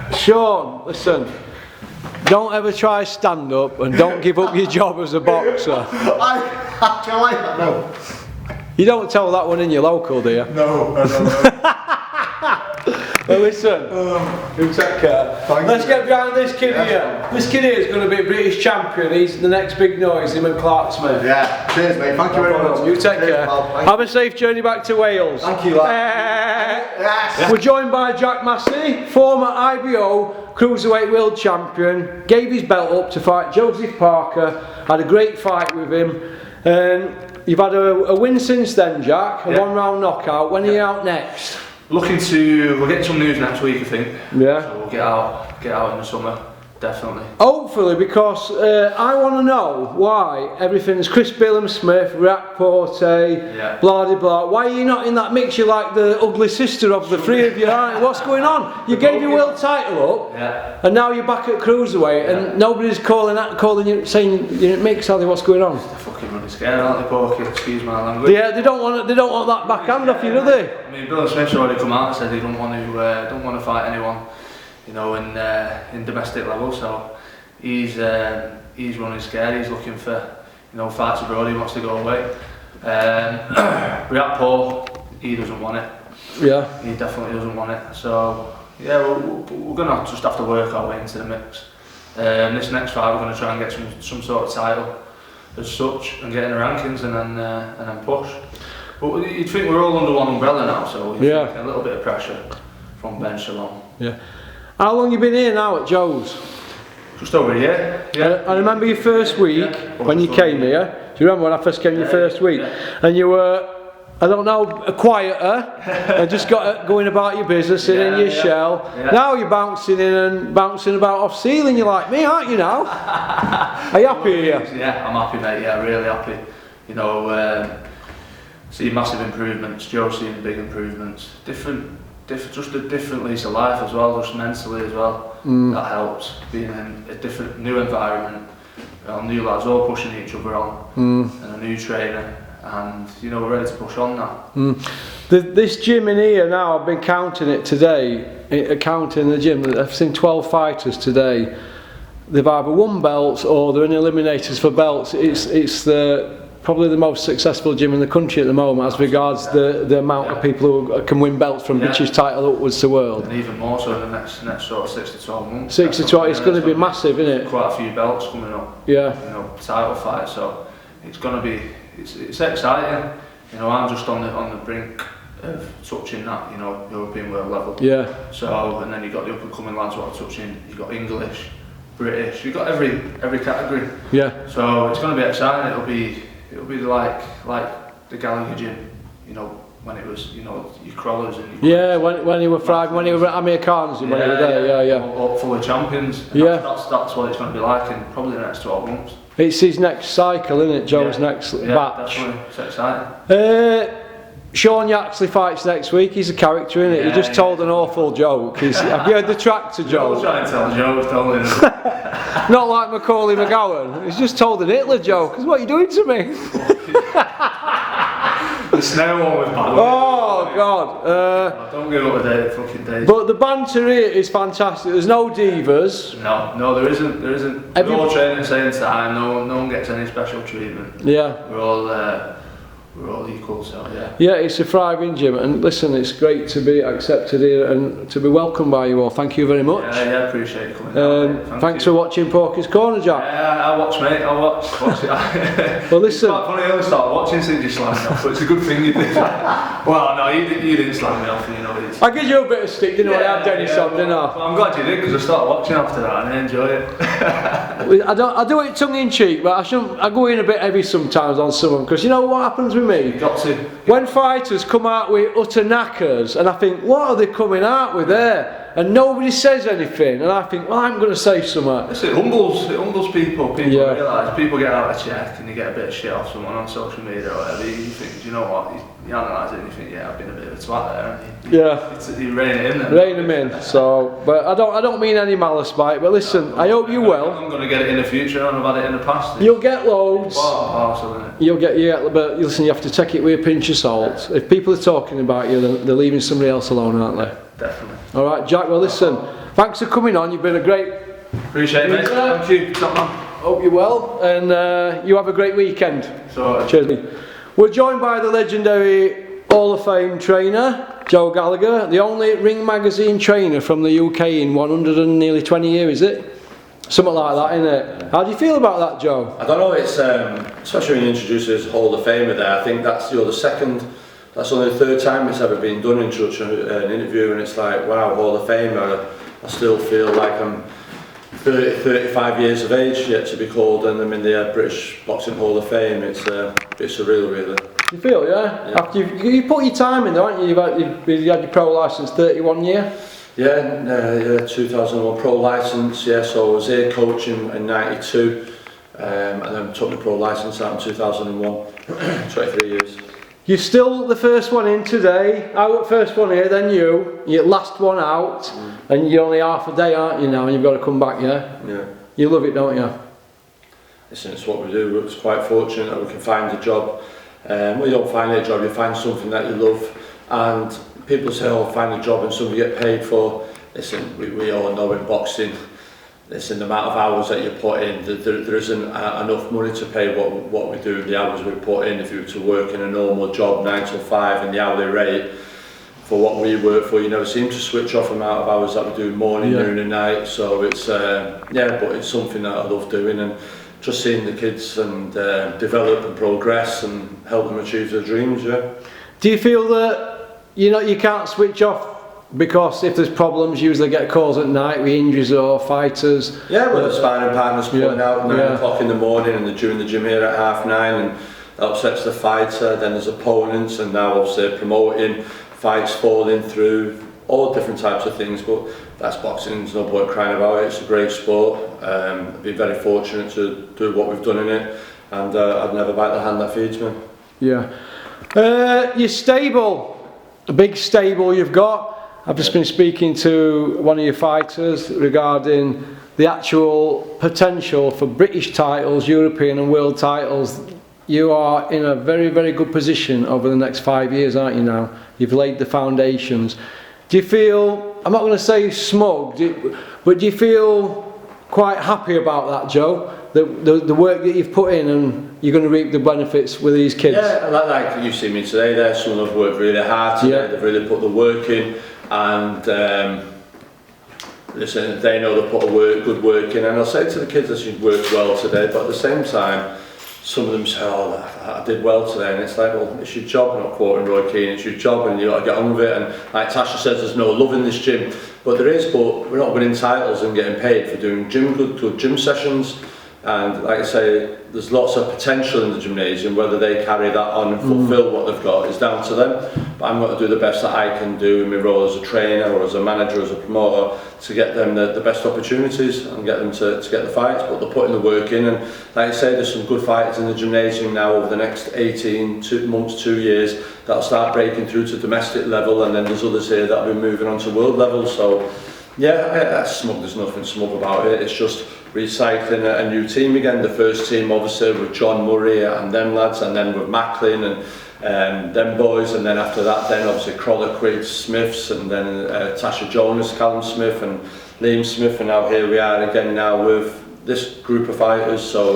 Speaker 1: no. Sean, listen. Don't ever try stand up and don't give up your job as a boxer.
Speaker 4: I like that, no.
Speaker 1: You don't tell that one in your local, do you?
Speaker 4: No.
Speaker 1: Well, listen, you take care. Let's get behind this kid here. This kid here is going to be a British champion. He's the next big noise, him and Clark Smith.
Speaker 4: Yeah, cheers mate, thank you very much.
Speaker 1: You take care. Have a safe journey back to Wales.
Speaker 4: Thank you, lad. Yes.
Speaker 1: We're joined by Jack Massey, former IBO Cruiserweight World Champion, gave his belt up to fight Joseph Parker, had a great fight with him. You've had a win since then, Jack, a 1-round knockout. When are you out next?
Speaker 6: We're getting some news next week, I think. Yeah. So we'll get out in the summer, definitely.
Speaker 1: Hopefully, because I want to know why everything's Chris Billam-Smith, Rapport, blah de blah. Why are you not in that mix? You're like the ugly sister of the three of you, aren't you? What's going on? You gave your world title up, and now you're back at cruiserweight, and nobody's calling you, saying you're in mix. Are they? What's going on?
Speaker 6: They're fucking running scared, aren't they, Porky? Excuse my language.
Speaker 1: Yeah, they don't want that backhand off you, do they?
Speaker 6: I mean, Billam-Smith's already come out and said he don't want to fight anyone, you know, in domestic level. So he's running scared. He's looking for, you know, fights abroad. He wants to go away. Rapport, he doesn't want it. Yeah. He definitely doesn't want it. So yeah, we're gonna just have to work our way into the mix. This next fight, we're gonna try and get some sort of title as such, and get in the rankings, and then push. But you'd think we're all under one umbrella now, so a little bit of pressure from bench along. Yeah.
Speaker 1: How long you been here now at Joe's?
Speaker 6: Just over a year. Yeah.
Speaker 1: I remember your first week when you came here. Do you remember when I first came your first week? And you were, I don't know, quieter and just got going about your business and in your shell. Yeah. Now you're bouncing in and bouncing about off ceiling. You're like me, aren't you now? Are you happy here?
Speaker 6: Yeah, I'm happy, mate. Yeah, really happy. You know, see massive improvements. Joe seeing big improvements. Just a different lease of life as well, just mentally as well. That helps, being in a different, new environment, new lads all pushing each other on, and a new trainer, and you know, we're ready to push on now.
Speaker 1: This gym in here now, I've been counting it today, counting the gym, I've seen 12 fighters today. They've either won belts or they're in eliminators for belts. It's probably the most successful gym in the country at the moment as regards the amount of people who can win belts from British title upwards to world.
Speaker 6: And even more so in the next sort of 6 to 12 months.
Speaker 1: 6 to 12, it's going to be massive, isn't it?
Speaker 6: Quite a few belts coming up.
Speaker 1: Yeah.
Speaker 6: You know, title fights, so it's going to be, it's exciting. You know, I'm just on the brink of touching that, you know, European world level. Yeah. So, and then you've got the up and coming lads who are touching, you've got English, British, you've got every category. Yeah. So it's going to be exciting. It'll be like the Gallagher gym, you know, when it was, you know, your crawlers and your
Speaker 1: when you were fried, when you were at Amir Khan's, when you were there,
Speaker 6: all full of champions. That's what it's going to be like in probably the next 12 months.
Speaker 1: It's his next cycle, isn't it? Joe's next batch.
Speaker 6: Definitely. It's exciting.
Speaker 1: Sean Yaxley fights next week. He's a character, isn't it? He just told an awful joke. Have you heard the tractor joke?
Speaker 6: I'm trying to tell jokes, don't you?
Speaker 1: Not like Macaulay McGowan. He's just told an Hitler joke. What are you doing to me?
Speaker 6: The snail one was bad.
Speaker 1: Oh God!
Speaker 6: Don't give up a day, fucking days.
Speaker 1: But the banter here is fantastic. There's no divas.
Speaker 6: No, there isn't. We're all training same time. No one gets any special treatment.
Speaker 1: Yeah.
Speaker 6: We're all equal, so yeah.
Speaker 1: Yeah, it's a thriving gym, and listen, it's great to be accepted here and to be welcomed by you all. Thank you very much.
Speaker 6: Yeah, appreciate you coming down.
Speaker 1: Thanks for watching Porky's Corner, Jack.
Speaker 6: Yeah, I'll watch, mate. I'll watch it.
Speaker 1: Well, listen.
Speaker 6: It's quite funny. I only started watching since you slammed me off, but it's a good thing you did. Well, no, you didn't slam me off, you know.
Speaker 1: I give you a bit of stick, you know. I had Dennis on, didn't I?
Speaker 6: Well, I'm glad you did, because I started watching after that and I enjoy it.
Speaker 1: I do it tongue in cheek, but I go in a bit heavy sometimes on some of them, because you know what happens with me?
Speaker 6: Got to.
Speaker 1: When fighters come out with utter knackers, and I think, what are they coming out with there? And nobody says anything, and I think, well, I'm going to say something.
Speaker 6: It humbles people. People realise, people get out of check and you get a bit of shit off someone on social media or whatever. You think, you know what? You analyse it and you think, yeah, I've been a bit of a twat there. And you rein it in there.
Speaker 1: Rein them in. So, but I don't mean any malice by it. But listen, I hope you will.
Speaker 6: I'm going to get it in the future, and I've had it in the past.
Speaker 1: You'll get loads.
Speaker 6: Parcel, isn't it?
Speaker 1: You'll get, but listen, you have to take it with a pinch of salt. If people are talking about you, they're leaving somebody else alone, aren't they?
Speaker 6: Definitely.
Speaker 1: All right, Jack. Well, listen. Thanks for coming on. You've been a great.
Speaker 6: Appreciate it, mate. Thank you. Top man.
Speaker 1: Hope you're well, and you have a great weekend.
Speaker 6: So,
Speaker 1: cheers. We're joined by the legendary Hall of Fame trainer, Joe Gallagher, the only Ring Magazine trainer from the UK in 120 years, is it? Something like that, isn't it? How do you feel about that, Joe?
Speaker 7: I don't know, it's especially when you introduce us as Hall of Famer there, I think that's the second, that's only the third time it's ever been done in such an interview, and it's like, wow, Hall of Famer, I still feel like I'm 35 years of age yet to be called, and I'm in the British Boxing Hall of Fame. It's surreal, really.
Speaker 1: You feel, yeah? After you put your time in, though, haven't you? You've had your pro licence 31 year?
Speaker 7: Yeah, 2001 pro licence, yeah, so I was here coaching in 92, and then took my pro licence out in 2001, 23 years.
Speaker 1: You're still the first one in today, out first one here, then you're last one out, and you're only half a day, aren't you now, and you've got to come back, yeah?
Speaker 7: Yeah.
Speaker 1: You love it, don't you?
Speaker 7: Listen, it's what we do. It's quite fortunate that we can find a job. Well, you don't find a job, you find something that you love, and people say, oh, find a job and something you get paid for. Listen, we all know in boxing, listen, the amount of hours that you put in, there isn't enough money to pay what we do, the hours we put in. If you were to work in a normal job, 9 till 5, and the hourly rate for what we work for, you never seem to switch off the amount of hours that we do morning, noon and night. So it's, but it's something that I love doing, and just seeing the kids and develop and progress and help them achieve their dreams, yeah.
Speaker 1: Do you feel that, you can't switch off because if there's problems, you usually get calls at night with injuries or fighters?
Speaker 7: Yeah, well, the sparring partner's pulling out at 9 o'clock in the morning, and they're doing the gym here at 9:30, and that upsets the fighter. Then there's opponents, and now obviously promoting, fights falling through, all different types of things, but that's boxing, there's no point crying about it. It's a great sport. I've been very fortunate to do what we've done in it, and I'd never bite the hand that feeds me. Yeah.
Speaker 1: Your stable, a big stable you've got. I've just been speaking to one of your fighters regarding the actual potential for British titles, European and world titles. You are in a very, very good position over the next 5 years, aren't you now? You've laid the foundations. Do you feel, I'm not going to say smug, but do you feel quite happy about that, Joe? The work that you've put in, and you're going to reap the benefits with these kids?
Speaker 7: Yeah, like you see me today there, some have worked really hard today, they've really put the work in, and listen, they know they put good work in, and I'll say to the kids that you've worked well today, but at the same time, some of them say, oh, I did well today, and it's like, well, it's your job, not quoting Roy Keane, it's your job, and you've got to get on with it. And like Tasha says, there's no love in this gym, but there is, but we're not winning titles and getting paid for doing good gym sessions. And like I say, there's lots of potential in the gymnasium. Whether they carry that on and fulfil what they've got is down to them. But I'm going to do the best that I can do in my role as a trainer or as a manager, as a promoter, to get them the best opportunities and get them to get the fights. But they're putting the work in, and like I say, there's some good fighters in the gymnasium now over the next 18 months, 2 years, that'll start breaking through to domestic level, and then there's others here that'll be moving on to world level. So yeah, that's smug, there's nothing smug about it. It's just recycling a new team again. The first team obviously with John Murray and them lads, and then with Macklin, them boys, and then after that, then obviously Crolliquid, Smiths, and then Natasha Jonas, Callum Smith, and Liam Smith, and now here we are again now with this group of fighters. So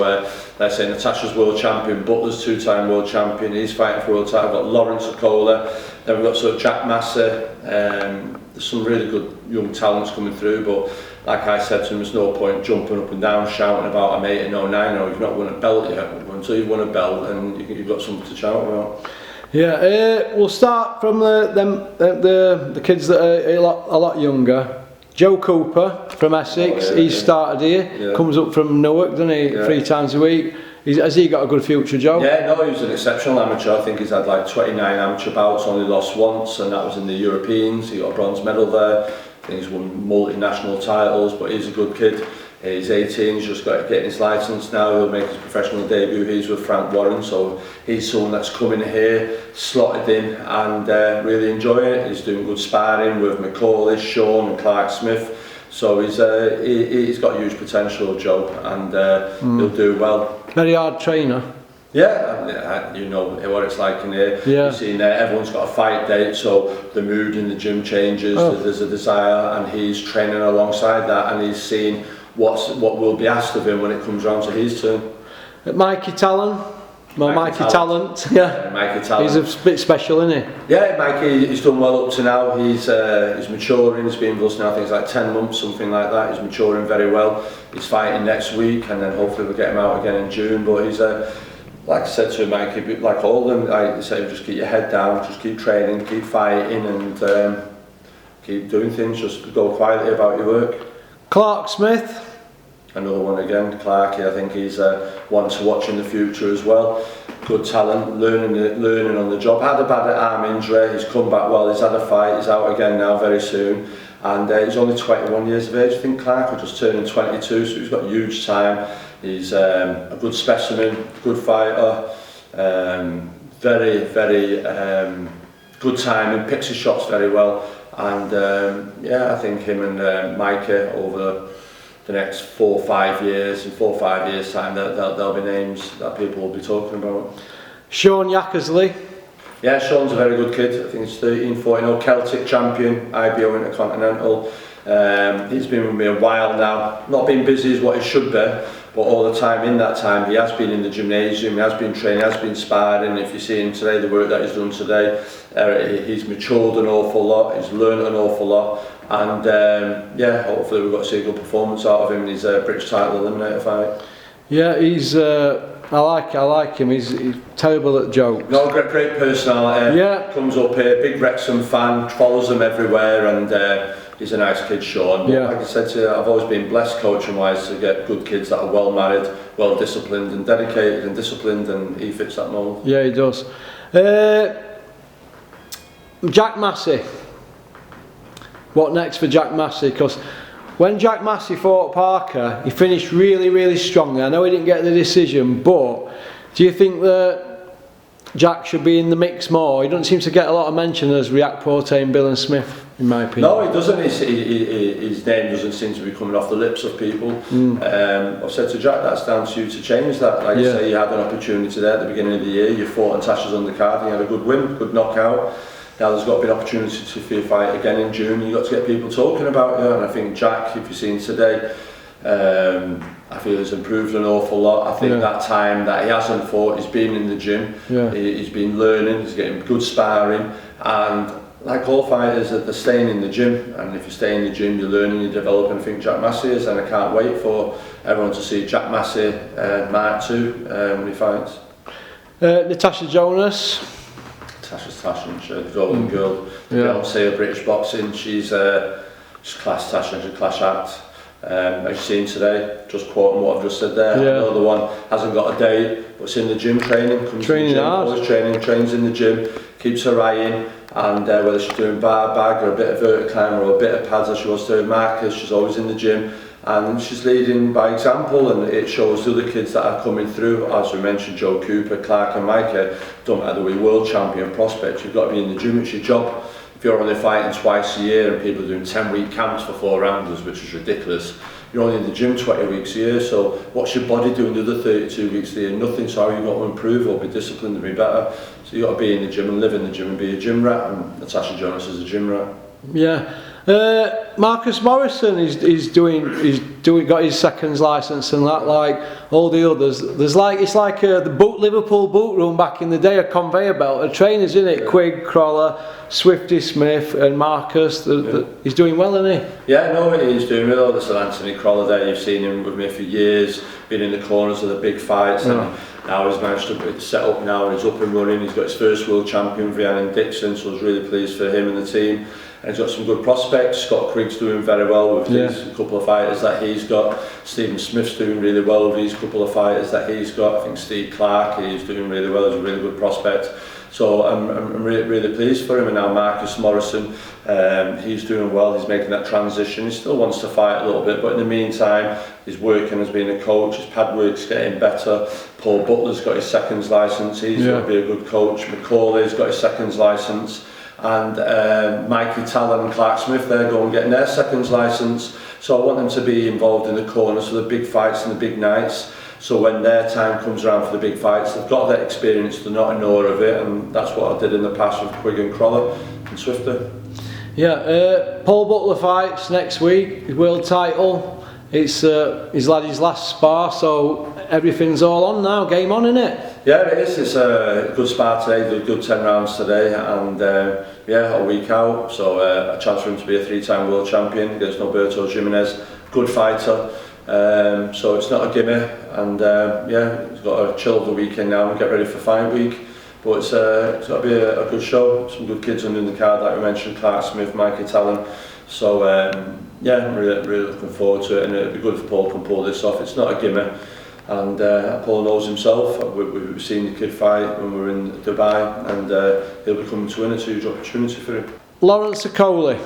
Speaker 7: let's say Natasha's world champion, Butler's two-time world champion, he's fighting for world title. We've got Lawrence Okola, then we've got sort of Jack Massey. There's some really good young talents coming through, but like I said to him, there's no point jumping up and down shouting about I'm 8 and 09 or you've not won a belt yet. Until you've won a belt, and you've got something to shout about.
Speaker 1: Yeah, we'll start from the kids that are a lot younger. Joe Cooper from Essex, he's started here, comes up from Newark, doesn't he, 3 times a week. Has he got a good future, Joe?
Speaker 7: Yeah, no, he was an exceptional amateur. I think he's had like 29 amateur bouts, only lost once, and that was in the Europeans. He got a bronze medal there. I think he's won multinational titles, but he's a good kid. He's 18, he's just got to get his licence now. He'll make his professional debut. He's with Frank Warren, so he's someone that's coming here, slotted in, and really enjoying it. He's doing good sparring with McCauley, Sean, and Clark Smith. So he's got huge potential, Joe, and he'll do well.
Speaker 1: Very hard trainer.
Speaker 7: Yeah, you know what it's like in here.
Speaker 1: Yeah.
Speaker 7: You've seen everyone's got a fight date, so the mood in the gym changes. There's a desire, and he's training alongside that, and he's seeing what will be asked of him when it comes round to his turn.
Speaker 1: Mikey Talon? Well, Mikey Talent. Yeah.
Speaker 7: Mikey Talent.
Speaker 1: He's a bit special, isn't he?
Speaker 7: Yeah, Mikey, he's done well up to now. He's maturing. He's been with us now, I think it's like 10 months, something like that. He's maturing very well. He's fighting next week, and then hopefully we'll get him out again in June. But he's like I said to him, Mikey, like all of them, I say just keep your head down, just keep training, keep fighting, and keep doing things. Just go quietly about your work.
Speaker 1: Clark Smith.
Speaker 7: Another one again, Clarky. I think he's one to watch in the future as well. Good talent, learning on the job. Had a bad arm injury, he's come back well, he's had a fight, he's out again now very soon. And he's only 21 years of age, I think Clark, or just turning 22, so he's got huge time. He's a good specimen, good fighter, very good timing, picks his shots very well. And yeah, I think him and Micah over the next 4 or 5 years, in 4 or 5 years time, there'll be names that people will be talking about.
Speaker 1: Sean Yaxley.
Speaker 7: Yeah, Sean's a very good kid. I think he's 13, 14, Celtic champion, IBO Intercontinental. He's been with me a while now. Not been busy as what he should be, but all the time in that time he has been in the gymnasium, he has been training, he has been sparring. If you see him today, the work that he's done today, he's matured an awful lot, he's learned an awful lot. And yeah, hopefully we've got to see a good performance out of him in his British title eliminator fight.
Speaker 1: Yeah, he's I like him. He's terrible at jokes.
Speaker 7: No, great personality.
Speaker 1: Yeah.
Speaker 7: Comes up here, big Wrexham fan, follows them everywhere, and he's a nice kid, Sean.
Speaker 1: Yeah.
Speaker 7: Like I said to you, I've always been blessed coaching wise to get good kids that are well married, well disciplined and dedicated and disciplined, and he fits that mould.
Speaker 1: Yeah, he does. Jack Massey. What next for Jack Massey? Because when Jack Massey fought Parker, he finished really strongly. I know he didn't get the decision, but do you think that Jack should be in the mix more? He doesn't seem to get a lot of mention as React Protein, Bill and Smith, in my opinion.
Speaker 7: No, he doesn't. His name doesn't seem to be coming off the lips of people. I've said to Jack, that's down to you to change that. Like you say, you had an opportunity there at the beginning of the year. You fought Natasha's undercard and you had a good win, good knockout. Now there's got to be an opportunity for you to fight again in June. You've got to get people talking about you, and I think Jack, if you've seen today, I feel he's improved an awful lot. I think that time that he hasn't fought, he's been in the gym, he's been learning, he's getting good sparring, and like all fighters, they're staying in the gym, and if you stay in the gym, you're learning, you're developing. I think Jack Massey is, and I can't wait for everyone to see Jack Massey Mark 2 when he fights.
Speaker 1: Natasha Jonas.
Speaker 7: Tasha's Tasha, the golden girl. Don't say her British boxing. She's class Tasha, she's a class act. As you've seen today, just quoting what I've just said there. Another one hasn't got a date, but it's in the gym training. Comes
Speaker 1: training
Speaker 7: to the gym,
Speaker 1: hard.
Speaker 7: Always training, trains in the gym, keeps her eye in, and whether she's doing bar bag or a bit of vertical climb or a bit of pads as she was doing markers, she's always in the gym. And she's leading by example, and it shows the other kids that are coming through. As we mentioned, Joe Cooper, Clark and Micah, don't matter whether we're world champion prospects, you've got to be in the gym, it's your job. If you're only fighting twice a year and people are doing 10-week camps for 4 rounders, which is ridiculous, you're only in the gym 20 weeks a year, so what's your body doing the other 32 weeks of the year? Nothing. So how are you got to improve or be disciplined to be better? So you've got to be in the gym and live in the gym and be a gym rat, and Natasha Jonas is a gym rat.
Speaker 1: Yeah. Marcus Morrison is got his seconds license and that, like all the others. It's like the Liverpool boot room back in the day, a conveyor belt of trainers, isn't it? Yeah. Quigg, Crawler, Swifty Smith and Marcus. He's doing well, isn't he?
Speaker 7: Yeah, no, he's doing well. There's Anthony Crawler there, you've seen him with me for years, been in the corners of the big fights, and now he's managed to set up now and he's up and running. He's got his first world champion, Rhiannon Dixon, so I was really pleased for him and the team. And he's got some good prospects. Scott Quigg's doing very well with his couple of fighters that he's got. Stephen Smith's doing really well with his couple of fighters that he's got. I think Steve Clark, he's doing really well. He's a really good prospect. So I'm really pleased for him. And now Marcus Morrison, he's doing well. He's making that transition. He still wants to fight a little bit, but in the meantime, he's working as being a coach. His pad work's getting better. Paul Butler's got his seconds licence. He's going to be a good coach. McCauley's got his seconds licence. And Mikey Talon and Clark Smith, they're going getting their seconds licence. So I want them to be involved in the corners for the big fights and the big nights. So when their time comes around for the big fights, they've got that experience, they're not in awe of it, and that's what I did in the past with Quigg and Crawler and Swifter.
Speaker 1: Yeah, Paul Butler fights next week, his world title. It's his last spar, so everything's all on now, game on, isn't it?
Speaker 7: Yeah, it is. It's a good spar today, good 10 rounds today, and a week out, so a chance for him to be a 3-time world champion against Norberto Jimenez, good fighter, so it's not a gimme, and he's got to chill the weekend now and get ready for fight week, but it's got to be a good show, some good kids under the card like we mentioned, Clark Smith, Mikey Talon, so I'm really looking forward to it, and it'll be good if Paul can pull this off. It's not a gimme. And Paul knows himself. We've seen the kid fight when we were in Dubai, and he'll be coming to win. It's a huge opportunity for him.
Speaker 1: Lawrence Okoli,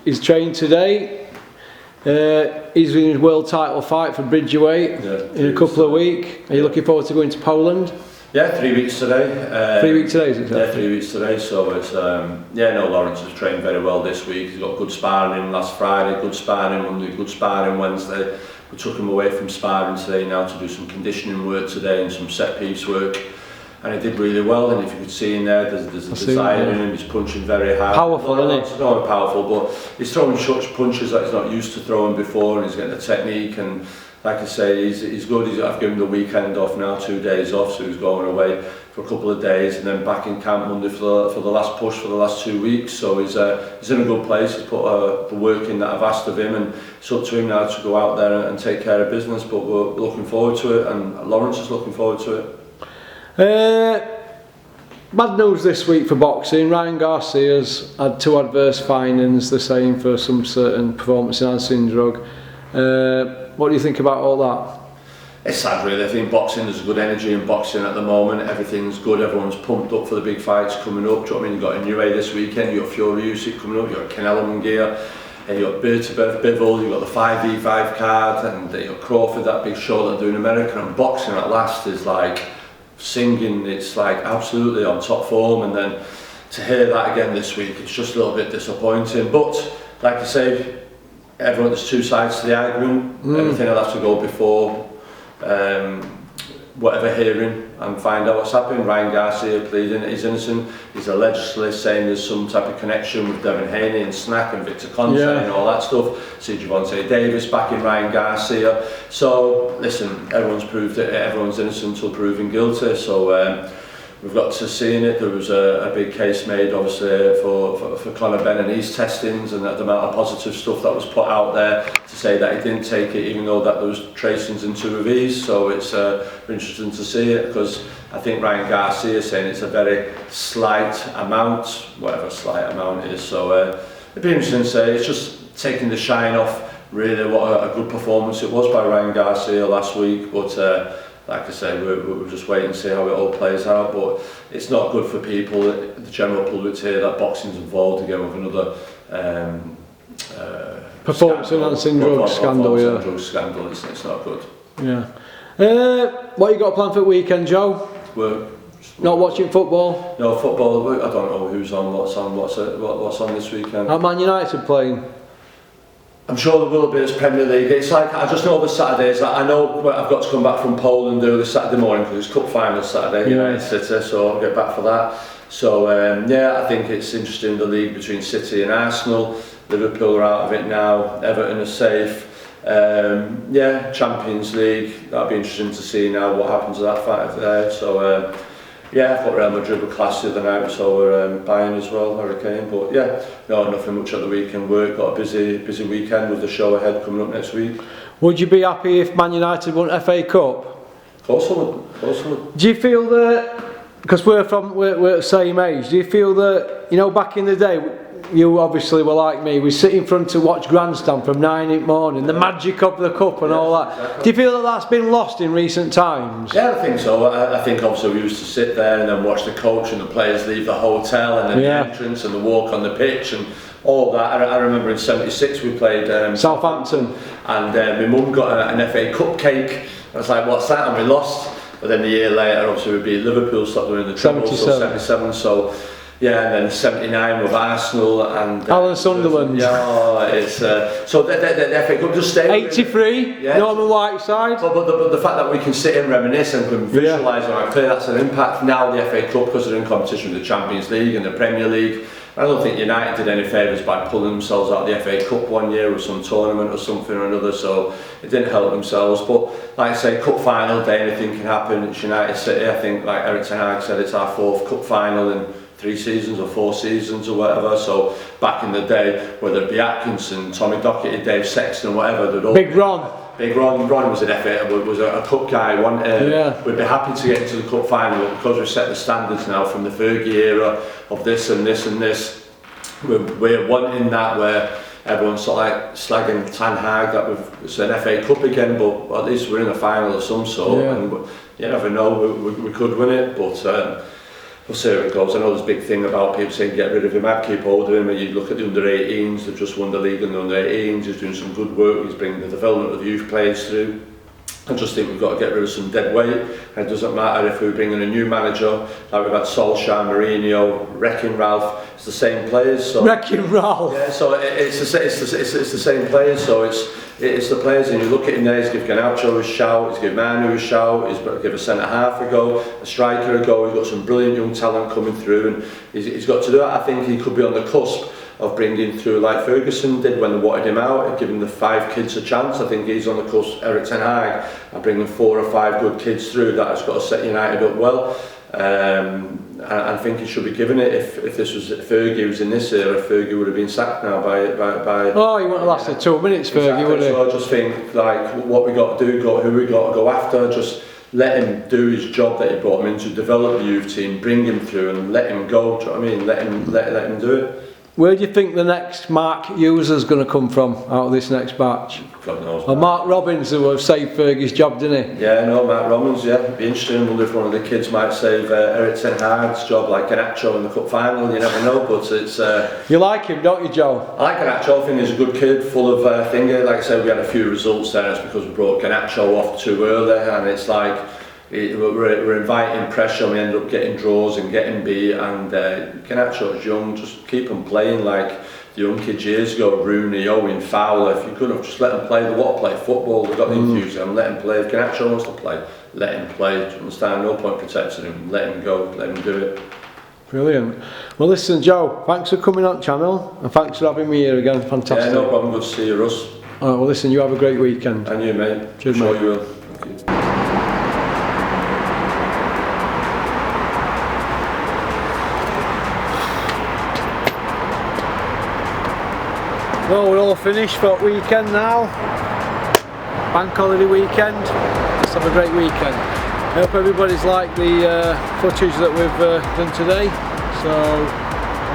Speaker 1: he's trained today. He's in his world title fight for Bridgerweight in a couple of weeks. Are you looking forward to going to Poland?
Speaker 7: Yeah, 3 weeks today.
Speaker 1: 3 weeks today, is it?
Speaker 7: Yeah, 3 weeks today. So it's Lawrence has trained very well this week. He's got good sparring last Friday, good sparring Monday, good sparring Wednesday. We took him away from sparring today now to do some conditioning work today and some set piece work, and he did really well. And if you could see in there, there's a desire in him. He's punching very hard.
Speaker 1: Powerful, isn't he?
Speaker 7: Not powerful, but he's throwing such punches that he's not used to throwing before, and he's getting the technique. And like I say, he's good. I've given him the weekend off now, 2 days off, so he's going away for a couple of days and then back in camp Monday for the last push for the last 2 weeks. So he's in a good place. He's put the work in that I've asked of him, and it's up to him now to go out there and take care of business. But we're looking forward to it, and Lawrence is looking forward to it.
Speaker 1: Bad news this week for boxing. Ryan Garcia's had 2 adverse findings, the same for some certain performance enhancing drug. What do you think about all that?
Speaker 7: It's sad really. I think boxing, there's good energy in boxing at the moment. Everything's good, everyone's pumped up for the big fights coming up. Do you know what I mean? You've got a new A this weekend, you've got Fury Usyk coming up, you've got Canelo Munguia, and you've got Berta Bivol, you've got the 5v5 card, and you've got Crawford, that big show that they're doing in America. And boxing at last is like singing, it's like absolutely on top form, and then to hear that again this week, it's just a little bit disappointing. But like I say, there's 2 sides to the argument. Everything will have to go before whatever hearing and find out what's happened. Ryan Garcia pleading that he's innocent. He's allegedly saying there's some type of connection with Devin Haney and Snack and Victor Conte and all that stuff. See Javonte Davis backing Ryan Garcia. So listen, everyone's proved it. Everyone's innocent until proven guilty. So we've got to see in it. There was a big case made obviously for Conor Benn and his testings, and the amount of positive stuff that was put out there to say that he didn't take it, even though that there was tracings in 2 of his. So it's interesting to see it, because I think Ryan Garcia is saying it's a very slight amount, whatever slight amount is. So it'd be interesting to say. It's just taking the shine off really what a good performance it was by Ryan Garcia last week. But like I say, we're just waiting to see how it all plays out, but it's not good for people, the general public, to hear that boxing's involved again with another
Speaker 1: performance enhancing drug scandal.
Speaker 7: Drug scandal, it's not good.
Speaker 1: Yeah. What you got planned for the weekend, Joe? Not watching football?
Speaker 7: No, football, I don't know who's on, what's on this weekend.
Speaker 1: Are Man United playing?
Speaker 7: I'm sure there will be this Premier League. It's like, I just know the Saturdays, like, I know I've got to come back from Poland and do this Saturday morning because it's Cup Final Saturday, United City, so I'll get back for that. So yeah, I think it's interesting, the league between City and Arsenal. Liverpool are out of it now, Everton are safe. Yeah, Champions League, that'll be interesting to see now what happens to that fight there. So yeah, I thought Real Madrid were class the other night, so we're buying as well, Hurricane. But yeah, no, nothing much at the weekend work. Got a busy weekend with the show ahead coming up next week.
Speaker 1: Would you be happy if Man United won FA Cup?
Speaker 7: Of course I would. Of course I would.
Speaker 1: Do you feel that, because we're the same age, do you feel that, you know, back in the day, you obviously were like me, we sit in front to watch Grandstand from 9 in the morning, the magic of the cup and all that. Exactly. Do you feel that that's been lost in recent times? Yeah,
Speaker 7: I think so. I think obviously we used to sit there and then watch the coach and the players leave the hotel and then the entrance and the walk on the pitch and all that. I remember in '76 we played
Speaker 1: Southampton, and
Speaker 7: my mum got an FA Cup cake. I was like, what's that? And we lost. But then a year later, obviously we beat Liverpool, stopped doing the treble, so 77. So yeah, and then 79 with Arsenal and
Speaker 1: Alan Sunderland.
Speaker 7: Yeah, it's so the FA Cup just stayed.
Speaker 1: 83, yeah. Norman Whiteside.
Speaker 7: But the fact that we can sit and reminisce and can visualise on our play, that's an impact. Now the FA Cup, because they're in competition with the Champions League and the Premier League. I don't think United did any favours by pulling themselves out of the FA Cup one year with some tournament or something or another, so it didn't help themselves. But like I say, Cup Final day, anything can happen. It's United City. I think, like Eric Ten Hag said, it's our 4th Cup Final in 3 seasons or 4 seasons or whatever. So back in the day, whether it be Atkinson, Tommy Docherty, Dave Sexton, whatever, they'd all Big Ron was an FA, was a cup guy. We'd be happy to get into the cup final, but because we've set the standards now from the Fergie era of this and this and this, we're wanting that where everyone's sort of like slagging Ten Hag that it's an FA Cup again, but at least we're in a final of some sort, and you never know, we could win it, but we'll see how it goes. I know there's a big thing about people saying get rid of him, I'd keep hold of him. When you look at the under-18s, they've just won the league in the under-18s, he's doing some good work, he's bringing the development of the youth players through. I just think we've got to get rid of some dead weight. It doesn't matter if we bring in a new manager, like we've had Solskjaer, Mourinho, Wrecking Ralph, it's the same players. So
Speaker 1: Wrecking Ralph!
Speaker 7: Yeah, so it's the same players, so it's the players, and you look at him there, he's given Garnacho a shout, he's given Manu a shout, he's given a centre-half a go, a striker a go, he's got some brilliant young talent coming through, and he's got to do that. I think he could be on the cusp of bringing through like Ferguson did when they wanted him out, and giving the 5 kids a chance. I think he's on the cusp, Eric Ten Hag, and bringing 4 or 5 good kids through. That has got to set United up well. I think he should be given it. If this was Fergie was in this era, Fergie would have been sacked now by
Speaker 1: oh, he wouldn't have lasted 2 minutes, Fergie, would he?
Speaker 7: So I just think, like, what we got to do, who we got to go after, just let him do his job that he brought him in to develop the youth team, bring him through and let him go. Do you know what I mean? Let him do it.
Speaker 1: Where do you think the next Mark User's going to come from out of this next batch?
Speaker 7: God knows.
Speaker 1: Or Mark Robbins, who have saved Fergie's job, didn't he?
Speaker 7: Yeah, no, Mark Robbins, yeah. It'd be interesting. I wonder if one of the kids might save Eric Ten Hag's job, like Garnacho in the cup final. You never know, but it's...
Speaker 1: You like him, don't you, Joe?
Speaker 7: I like Garnacho. I think he's a good kid, full of thinger. Like I said, we had a few results there. It's because we brought Garnacho off too early, and it's like... We're inviting pressure, we end up getting draws and getting beat, and Garnacho's young, just keep him playing like the young kids years ago, Rooney, Owen, Fowler. If you could have just let them play, they want to play football, they've got the enthusiasm, let him play. If Garnacho wants to play, let him play. Do you understand? No point protecting him, let him go, let him do it.
Speaker 1: Brilliant. Well, listen, Joe, thanks for coming on channel, and thanks for having me here again. Fantastic.
Speaker 7: Yeah, no problem, good to see you, Russ.
Speaker 1: Alright, well listen, you have a great weekend.
Speaker 7: And you, mate.
Speaker 1: Cheers,
Speaker 7: sure
Speaker 1: mate.
Speaker 7: You will. Thank you.
Speaker 1: Well, we're all finished for weekend now. Bank holiday weekend. Let's have a great weekend. I hope everybody's liked the footage that we've done today. So,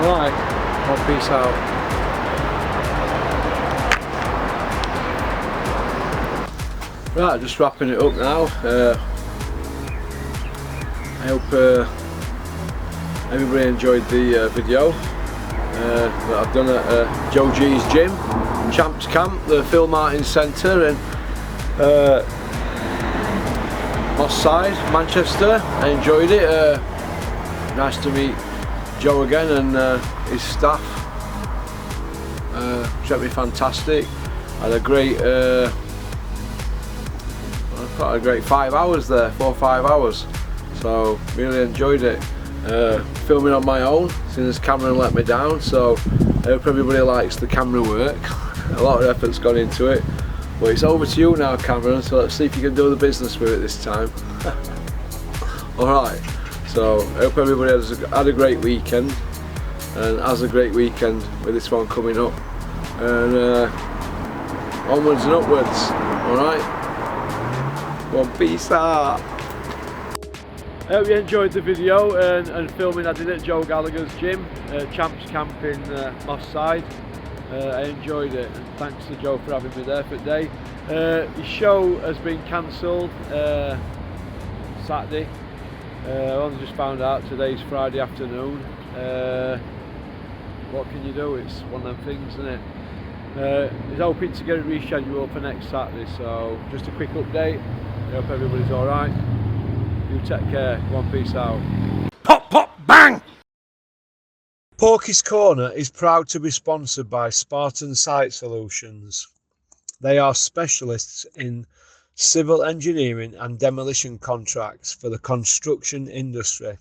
Speaker 1: alright, well, peace out. Right, just wrapping it up now. I hope everybody enjoyed the video that I've done at Joe G's gym, Champs Camp, the Phil Martin Centre in Moss Side, Manchester. I enjoyed it. Nice to meet Joe again and his staff. Treated me fantastic. Had a great, quite a great 5 hours there, 4 or 5 hours. So really enjoyed it. Filming on my own since Cameron let me down. So I hope everybody likes the camera work. A lot of effort's gone into it. But it's over to you now, Cameron. So let's see if you can do the business with it this time. Alright, so I hope everybody has had a great weekend and has a great weekend with this one coming up, and onwards and upwards. Alright, one piece out. I hope you enjoyed the video and filming I did at Joe Gallagher's gym, Champs Camp in Moss Side. I enjoyed it, and thanks to Joe for having me there for the day. The show has been cancelled Saturday. I only just found out today's Friday afternoon. What can you do? It's one of them things, isn't it? He's hoping to get it rescheduled for next Saturday, so just a quick update. I hope everybody's alright. You take care. One piece out. Pop, pop, bang! Porky's Corner is proud to be sponsored by Spartan Site Solutions. They are specialists in civil engineering and demolition contracts for the construction industry.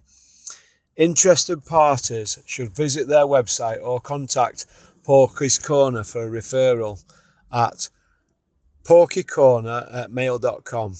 Speaker 1: Interested parties should visit their website or contact Porky's Corner for a referral at porkycorner@mail.com.